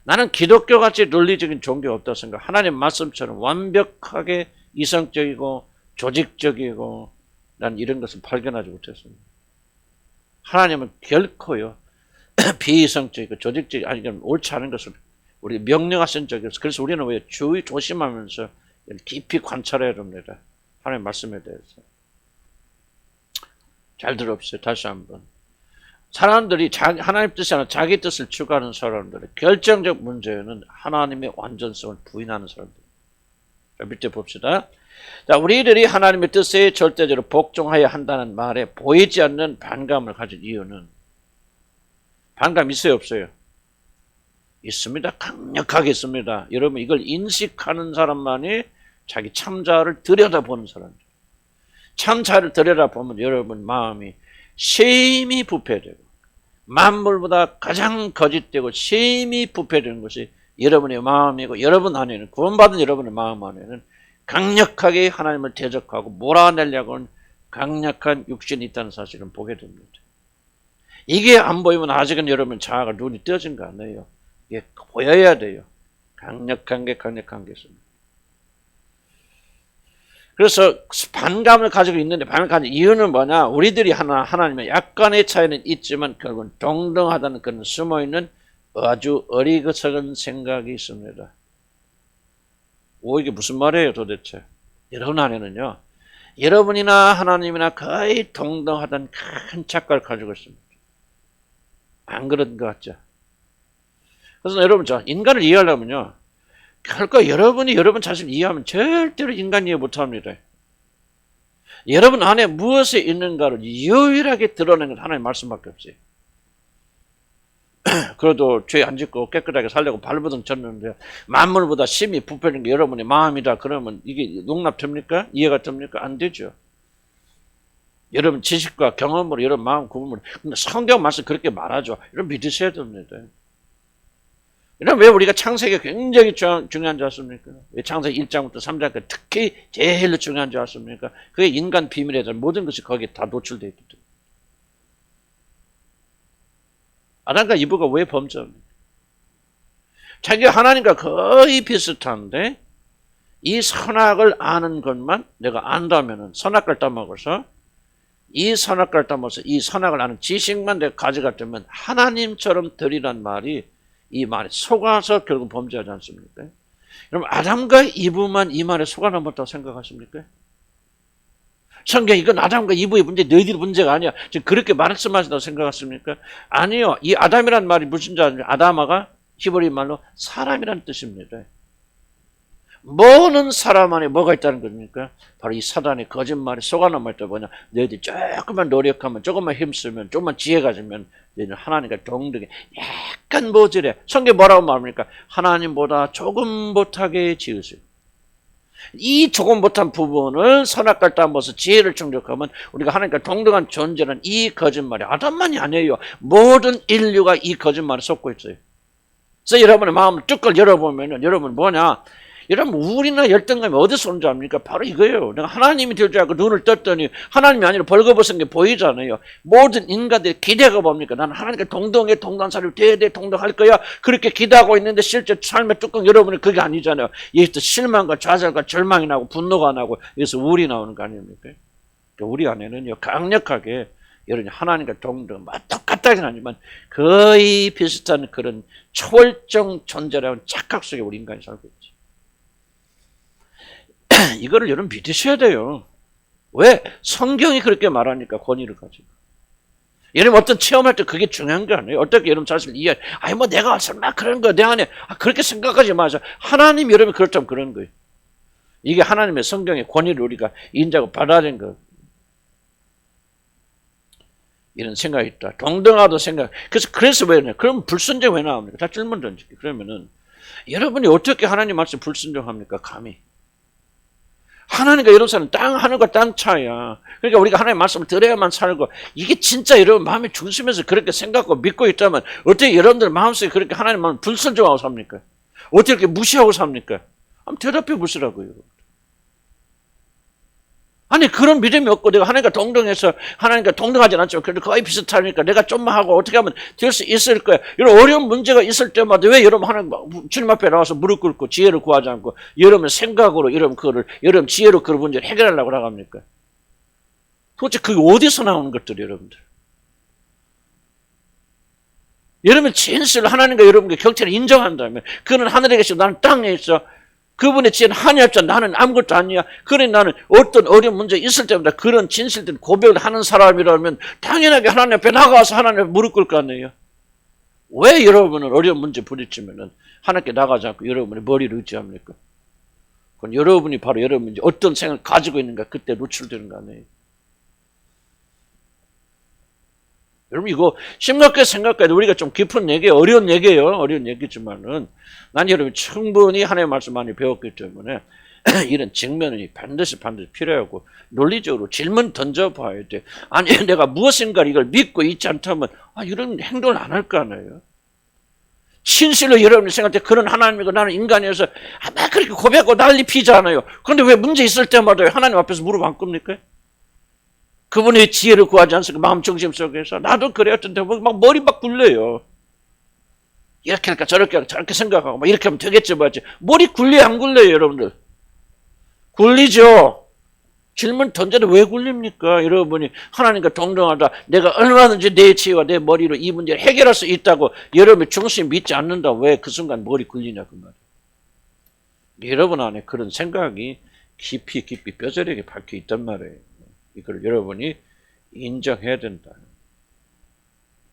Speaker 1: 나는 기독교같이 논리적인 종교가 없다고 생각. 하나님 말씀처럼 완벽하게 이성적이고 조직적이고 난 이런 것을 발견하지 못했습니다. 하나님은 결코요 비이성적이고 조직적이고 아니 옳지 않은 것을 우리 명령하신 적이 없어요. 그래서 우리는 왜 주의 조심하면서 깊이 관찰해야 됩니다. 하나님의 말씀에 대해서. 잘 들어보세요. 다시 한번. 사람들이 하나님 뜻이 아니라 자기 뜻을 추구하는 사람들의 결정적 문제는 하나님의 완전성을 부인하는 사람들. 자, 밑에 봅시다. 자, 우리들이 하나님의 뜻에 절대적으로 복종해야 한다는 말에 보이지 않는 반감을 가진 이유는 반감 있어요, 없어요? 있습니다. 강력하게 있습니다. 여러분 이걸 인식하는 사람만이 자기 참자를 들여다보는 사람들. 참자를 들여다보면 여러분 마음이 심히 부패되고 만물보다 가장 거짓되고 심히 부패되는 것이 여러분의 마음이고 여러분 안에는 구원받은 여러분의 마음 안에는 강력하게 하나님을 대적하고 몰아내려고 하는 강력한 육신이 있다는 사실을 보게 됩니다. 이게 안 보이면 아직은 여러분 자아가 눈이 떠진 거 아니에요. 이게 보여야 돼요. 강력한 게 있습니다. 그래서 반감을 가지고 있는데 반감을 가진 이유는 뭐냐? 우리들이 하나님의 약간의 차이는 있지만 결국은 동등하다는 그런 숨어있는 아주 어리석은 생각이 있습니다. 이게 무슨 말이에요 도대체? 여러분 안에는요. 여러분이나 하나님이나 거의 동등하다는 큰 착각을 가지고 있습니다. 안 그런 것 같죠? 그래서 여러분 인간을 이해하려면요. 결코 여러분이 여러분 자신을 이해하면 절대로 인간 이해 못합니다. 여러분 안에 무엇이 있는가를 유일하게 드러내는 건 하나님의 말씀밖에 없어요. 그래도 죄 안 짓고 깨끗하게 살려고 발버둥 쳤는데 만물보다 심히 부패는 게 여러분의 마음이다. 그러면 이게 용납됩니까? 이해가 됩니까? 안 되죠. 여러분 지식과 경험으로 여러분 마음 구분으로. 근데 성경 말씀 그렇게 말하죠. 여러분 믿으셔야 됩니다. 왜 우리가 창세기가 굉장히 중요한 줄 아십니까? 왜 창세기 1장부터 3장까지 특히 제일 중요한 줄 아십니까? 그게 인간 비밀에 대한 모든 것이 거기에 다 노출되어 있기 때문에. 아담과 이브가 왜 범죄합니까? 자기가 하나님과 거의 비슷한데 이 선악을 아는 것만 내가 안다면은 선악과를 따먹어서 이 선악과를 따먹어서 이 선악을 아는 지식만 내가 가져갔다면 하나님처럼 되리란 말이 이 말에 속아서 결국 범죄하지 않습니까? 여러분 아담과 이브만 이 말에 속아 넘었다고 생각하십니까? 성경 이건 아담과 이브의 문제, 너희들의 문제가 아니야. 지금 그렇게 말씀하신다고 생각하십니까? 아니요. 이 아담이란 말이 무슨 줄 아십니까? 아담아가 히브리 말로 사람이란 뜻입니다. 뭐는 사람 안에 뭐가 있다는 겁니까? 바로 이 사단의 거짓말에 속아넘을 때 뭐냐? 너희들 조금만 노력하면, 조금만 힘쓰면, 조금만 지혜 가지면 너희들 하나님과 동등해. 약간 모자래. 성경 뭐라고 말합니까? 하나님보다 조금 못하게 지으세요. 이 조금 못한 부분을 선악과를 따먹어서 지혜를 충족하면 우리가 하나님과 동등한 존재는 이 거짓말이 아담만이 아니에요. 모든 인류가 이 거짓말에 속고 있어요. 그래서 여러분의 마음을 뚜껑 열어보면 여러분 뭐냐? 여러분 우울이나 열등감이 어디서 오는지 압니까? 바로 이거예요. 내가 하나님이 될 줄 알고 눈을 떴더니 하나님이 아니라 벌거벗은 게 보이잖아요. 모든 인간들의 기대가 뭡니까? 나는 하나님과 동등해, 동등한 사람이 돼야 돼, 동등할 거야. 그렇게 기대하고 있는데 실제 삶의 뚜껑 여러분이 그게 아니잖아요. 여기서 실망과 좌절과 절망이 나고 분노가 나고 여기서 우울이 나오는 거 아닙니까? 그러니까 우리 안에는요 강력하게 여러분이 하나님과 동등, 똑같다긴 하지만 거의 비슷한 그런 초월적 존재라는 착각 속에 우리 인간이 살고 있죠. 이거를 여러분 믿으셔야 돼요. 왜? 성경이 그렇게 말하니까 권위를 가지고. 여러분 어떤 체험할 때 그게 중요한 게 아니에요. 어떻게 여러분 자신을 이해, 아니 뭐 내가 설마 그런 거 내 안에 그렇게 생각하지 마세요. 하나님 여러분이 그렇다면 그런 거예요. 이게 하나님의 성경의 권위를 우리가 인자고 받아들인 거. 이런 생각이 있다. 동등하도 생각. 그래서 왜 그러냐? 그럼 불순종 왜 나옵니까? 다 질문 던질게요. 그러면은 여러분이 어떻게 하나님 말씀 불순종합니까? 감히. 하나님과 여러분 사는 하늘과 땅 차이야. 그러니까 우리가 하나님의 말씀을 들어야만 살고 이게 진짜 여러분 마음의 중심에서 그렇게 생각하고 믿고 있다면 어떻게 여러분들 마음속에 그렇게 하나님 마음을 불순종하고 삽니까? 어떻게 이렇게 무시하고 삽니까? 한번 대답해 보시라고요. 아니 그런 믿음이 없고 내가 하나님과 동등해서 하나님과 동등하지 않지만 그래도 거의 비슷하니까 내가 좀만 하고 어떻게 하면 될 수 있을 거야. 이런 어려운 문제가 있을 때마다 왜 여러분 하나님 주님 앞에 나와서 무릎 꿇고 지혜를 구하지 않고 여러분 생각으로 여러분 지혜로 그 문제를 해결하려고 나갑니까? 도대체 그게 어디서 나오는 것들이 여러분들? 여러분 진실로 하나님과 여러분과 격차를 인정한다면 그는 하늘에 계시고 나는 땅에 있어. 그분의 지혜는 한이 없잖아. 나는 아무것도 아니야. 그래 나는 어떤 어려운 문제 있을 때마다 그런 진실된 고백을 하는 사람이라면 당연하게 하나님 앞에 나가서 하나님 앞에 무릎 꿇을 거 아니에요. 왜 여러분은 어려운 문제 부딪히면은 하나님께 나가지 않고 여러분의 머리를 의지합니까? 그건 여러분이 바로 여러분이 어떤 생각을 가지고 있는가 그때 노출되는 거 아니에요. 여러분 이거 심각하게 생각해야 돼. 우리가 좀 깊은 얘기예요. 어려운 얘기예요. 어려운 얘기지만은 난 여러분 충분히 하나님의 말씀 많이 배웠기 때문에 이런 직면이 반드시 필요하고 논리적으로 질문 던져봐야 돼. 아니 내가 무엇인가 이걸 믿고 있지 않다면 이런 행동을 안 할 거 아니에요. 진실로 여러분이 생각할 때 그런 하나님이고 나는 인간이어서 막 그렇게 고백하고 난리 피잖아요. 그런데 왜 문제 있을 때마다 하나님 앞에서 무릎 안 꿇습니까? 그분의 지혜를 구하지 않습니까? 마음 중심 속에서. 나도 그랬던데 막 머리 막 굴려요. 이렇게 할까 저렇게 생각하고 막 이렇게 하면 되겠지 뭐지. 머리 굴려요 안 굴려요 여러분들? 굴리죠. 질문 던져도 왜 굴립니까? 여러분이 하나님과 동등하다. 내가 얼마든지 내 지혜와 내 머리로 이 문제를 해결할 수 있다고 여러분이 중심이 믿지 않는다. 왜 그 순간 머리 굴리냐 그 말이에요. 여러분 안에 그런 생각이 깊이 뼈저리게 박혀 있단 말이에요. 이걸 여러분이 인정해야 된다.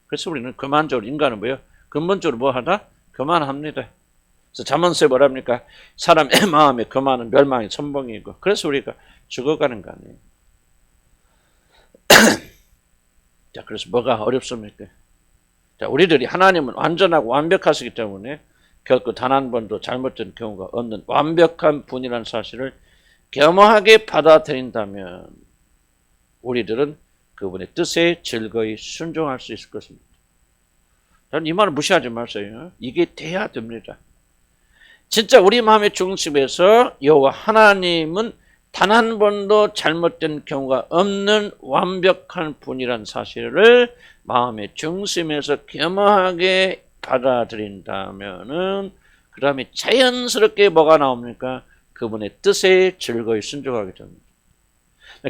Speaker 1: 그래서 우리는 그만적으로 인간은 뭐예요? 근본적으로 뭐 하다? 그만합니다. 그래서 잠언서에 뭐랍니까? 사람의 마음에 그만은 멸망의 선봉이고 그래서 우리가 죽어가는 거 아니에요. 자, 그래서 뭐가 어렵습니까? 자, 우리들이 하나님은 완전하고 완벽하시기 때문에 결코 단 한 번도 잘못된 경우가 없는 완벽한 분이라는 사실을 겸허하게 받아들인다면 우리들은 그분의 뜻에 즐거이 순종할 수 있을 것입니다. 저는 이 말을 무시하지 마세요. 이게 돼야 됩니다. 진짜 우리 마음의 중심에서 여호와 하나님은 단 한 번도 잘못된 경우가 없는 완벽한 분이란 사실을 마음의 중심에서 겸허하게 받아들인다면은 그 다음에 자연스럽게 뭐가 나옵니까? 그분의 뜻에 즐거이 순종하게 됩니다.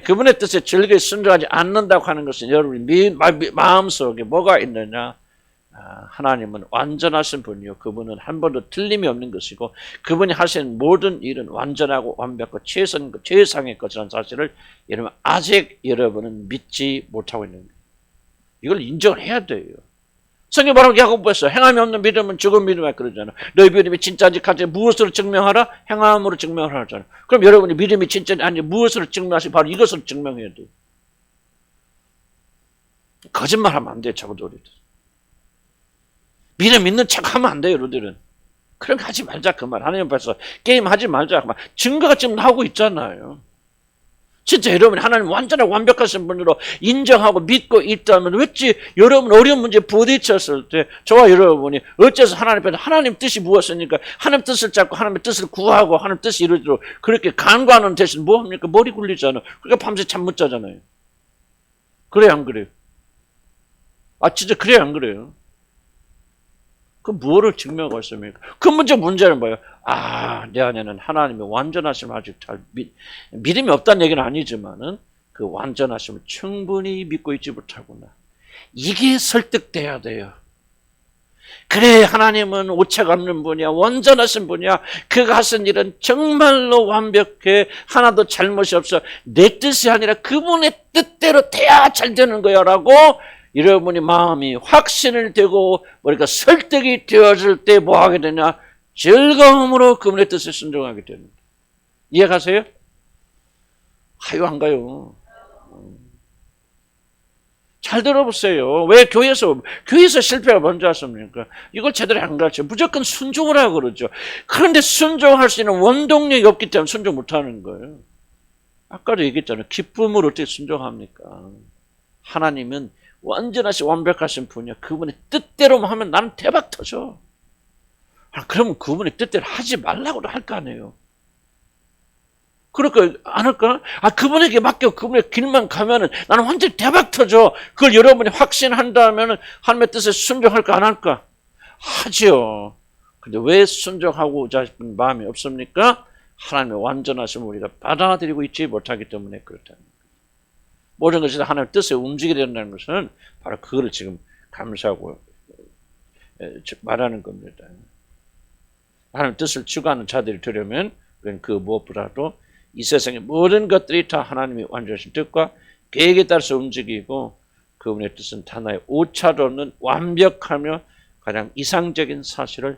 Speaker 1: 그분의 뜻에 즐거이 순종하지 않는다고 하는 것은 여러분이 마음속에 뭐가 있느냐? 하나님은 완전하신 분이요. 그분은 한 번도 틀림이 없는 것이고 그분이 하신 모든 일은 완전하고 완벽하고 최상의 것이라는 사실을 여러분 아직 여러분은 믿지 못하고 있는 거예요. 이걸 인정을 해야 돼요. 성경 바로 야고보에서 행함이 없는 믿음은 죽은 믿음이라 그러잖아. 너희 믿음이 진짜인지 가짜 무엇으로 증명하라? 행함으로 증명하라 하잖아. 그럼 여러분이 믿음이 진짜인지 아닌지 무엇으로 증명하시? 바로 이것으로 증명해야 돼요. 거짓말하면 안 돼요. 적어도 우리들. 믿음 있는 척하면 안 돼요. 우리들은. 그런 거 하지 말자 그 말. 하나님 앞에서 게임하지 말자 그 말. 증거가 지금 나오고 있잖아요. 진짜 여러분이 하나님 완전하고 완벽하신 분으로 인정하고 믿고 있다면 왠지 여러분 어려운 문제 부딪혔을 때 저와 여러분이 어째서 하나님 앞에 하나님 뜻이 무엇입니까? 하나님 뜻을 잡고 하나님의 뜻을 구하고 하나님 뜻이 이루어지도록 그렇게 간구하는 대신 뭐합니까? 머리 굴리잖아요. 그러니까 밤새 잠 못 자잖아요. 그래요 안 그래요? 진짜 그래요 안 그래요? 그 뭐를 증명하고 있습니까? 그 문제는 뭐예요? 내 안에는 하나님의 완전하심을 아직 잘 믿음이 없다는 얘기는 아니지만은 그 완전하심을 충분히 믿고 있지 못하구나. 이게 설득돼야 돼요. 그래 하나님은 오차가 없는 분이야. 완전하신 분이야. 그가 하신 일은 정말로 완벽해. 하나도 잘못이 없어. 내 뜻이 아니라 그분의 뜻대로 돼야 잘 되는 거야 라고 여러분이 마음이 확신을 되고 우리가 설득이 되어질 때 뭐 하게 되냐? 즐거움으로 그분의 뜻에 순종하게 됩니다. 이해가세요? 가요 안 가요? 잘 들어보세요. 왜 교회에서 실패가 먼저 하십니까? 이걸 제대로 안 가르쳐요. 무조건 순종을 하고 그러죠. 그런데 순종할 수 있는 원동력이 없기 때문에 순종 못하는 거예요. 아까도 얘기했잖아요. 기쁨으로 어떻게 순종합니까? 하나님은 완전하신 완벽하신 분이야. 그분의 뜻대로만 하면 나는 대박 터져. 그러면 그분의 뜻대로 하지 말라고도 할 거 아니에요. 그럴까 안 할까? 그분에게 맡겨 그분의 길만 가면은 나는 완전히 대박 터져. 그걸 여러분이 확신한다면은 하나님의 뜻에 순종할까 안 할까? 하지요. 근데 왜 순종하고자 싶은 마음이 없습니까? 하나님의 완전하심을 우리가 받아들이고 있지 못하기 때문에 그렇다는 거예요. 모든 것이 하나님의 뜻에 움직이게 된다는 것은 바로 그거를 지금 감사하고 말하는 겁니다. 하나님의 뜻을 추구하는 자들이 되려면 그 무엇보다도 이 세상의 모든 것들이 다 하나님의 완전하신 뜻과 계획에 따라서 움직이고 그분의 뜻은 하나의 오차도 없는 완벽하며 가장 이상적인 사실을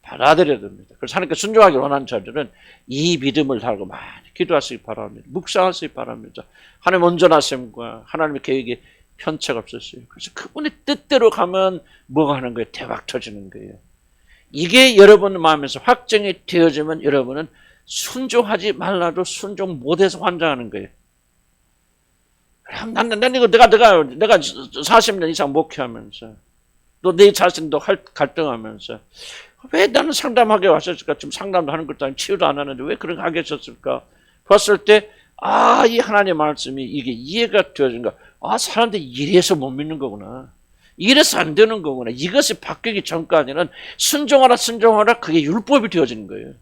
Speaker 1: 받아들여야 됩니다. 그래서 하나님께 순종하기 원하는 자들은 이 믿음을 달고 많이 기도하시기 바랍니다. 묵상하시기 바랍니다. 하나님의 온전하심과 하나님의 계획에 편차가 없었어요. 그래서 그분의 뜻대로 가면 뭐가 하는 거예요? 대박 터지는 거예요. 이게 여러분 마음에서 확정이 되어지면 여러분은 순종하지 말라도 순종 못해서 환장하는 거예요. 난 이거 내가 40년 이상 목회하면서 또 내 자신도 갈등하면서 왜 나는 상담하게 왔었을까? 지금 상담도 하는 것도 아니고 치유도 안 하는데 왜 그런 거 하게 했었을까? 봤을 때 이 하나님의 말씀이 이게 이해가 되어진가? 사람들이 이래서 못 믿는 거구나. 이래서 안 되는 거구나. 이것이 바뀌기 전까지는 순종하라 그게 율법이 되어지는 거예요.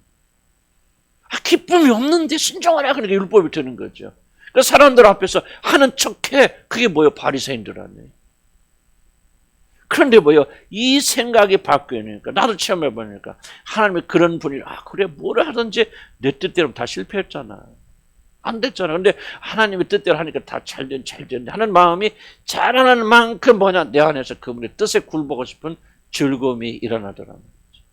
Speaker 1: 기쁨이 없는데 순종하라 그러니까 율법이 되는 거죠. 그 사람들 앞에서 하는 척해. 그게 뭐예요? 바리새인들 아니에요. 그런데 뭐예요? 이 생각이 바뀌니까 나도 체험해보니까 하나님이 그런 분이 그래 뭐를 하든지 내 뜻대로 다 실패했잖아. 안 됐잖아. 근데 하나님의 뜻대로 하니까 다 잘 되는데 하는 마음이 자라는 만큼 내 안에서 그분의 뜻에 굴보고 싶은 즐거움이 일어나더라는 거죠.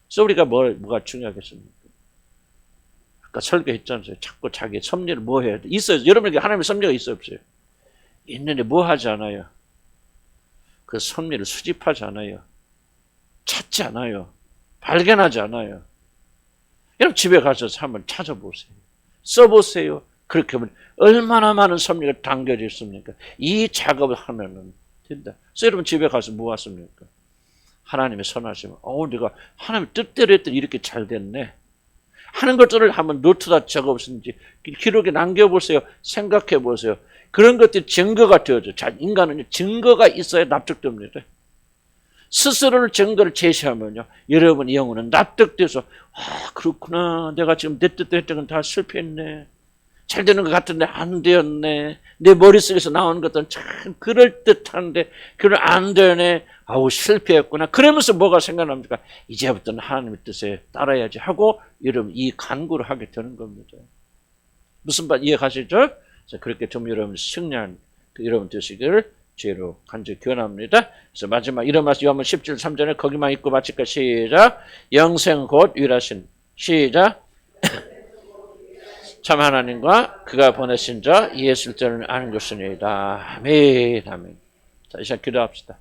Speaker 1: 그래서 우리가 뭐가 중요하겠습니까? 아까 설교했잖아요. 자꾸 자기 섭리를 뭐 해야 돼? 있어요. 여러분에게 하나님의 섭리가 있어요, 없어요? 있는데 뭐 하지 않아요? 그 섭리를 수집하지 않아요. 찾지 않아요. 발견하지 않아요. 여러분 집에 가서 한번 찾아보세요. 써보세요. 그렇게 하면 얼마나 많은 섭리가 담겨져 있습니까? 이 작업을 하면은 된다. 그래서 여러분 집에 가서 뭐 하십니까? 하나님의 선하심을 내가 하나님의 뜻대로 했더니 이렇게 잘 됐네 하는 것들을 한번 노트다 적어보든지 기록에 남겨보세요. 생각해보세요. 그런 것들이 증거가 되어져. 인간은 증거가 있어야 납득됩니다. 스스로를 증거를 제시하면요. 여러분의 영혼은 납득돼서 그렇구나. 내가 지금 내 뜻대로 했던 건 다 실패했네. 잘 되는 것 같은데 안 되었네. 내 머릿속에서 나오는 것들은 참 그럴듯한데 그걸 안 되네. 아우 실패했구나. 그러면서 뭐가 생각납니까? 이제부터는 하나님의 뜻에 따라야지 하고 여러분 이 간구를 하게 되는 겁니다. 무슨 말 이해가시죠? 그래서 그렇게 좀 여러분 승리한 여러분 되시기를 주로 간절히 기원합니다. 그래서 마지막 이런 말씀 요한복음 17, 3절에 거기만 읽고 마칠까? 시작. 영생 곧 유일하신 시작. 참 하나님과 그가 보내신 자 예수를 아는 것이니이다. 아멘. 아멘. 자, 이제 기도합시다.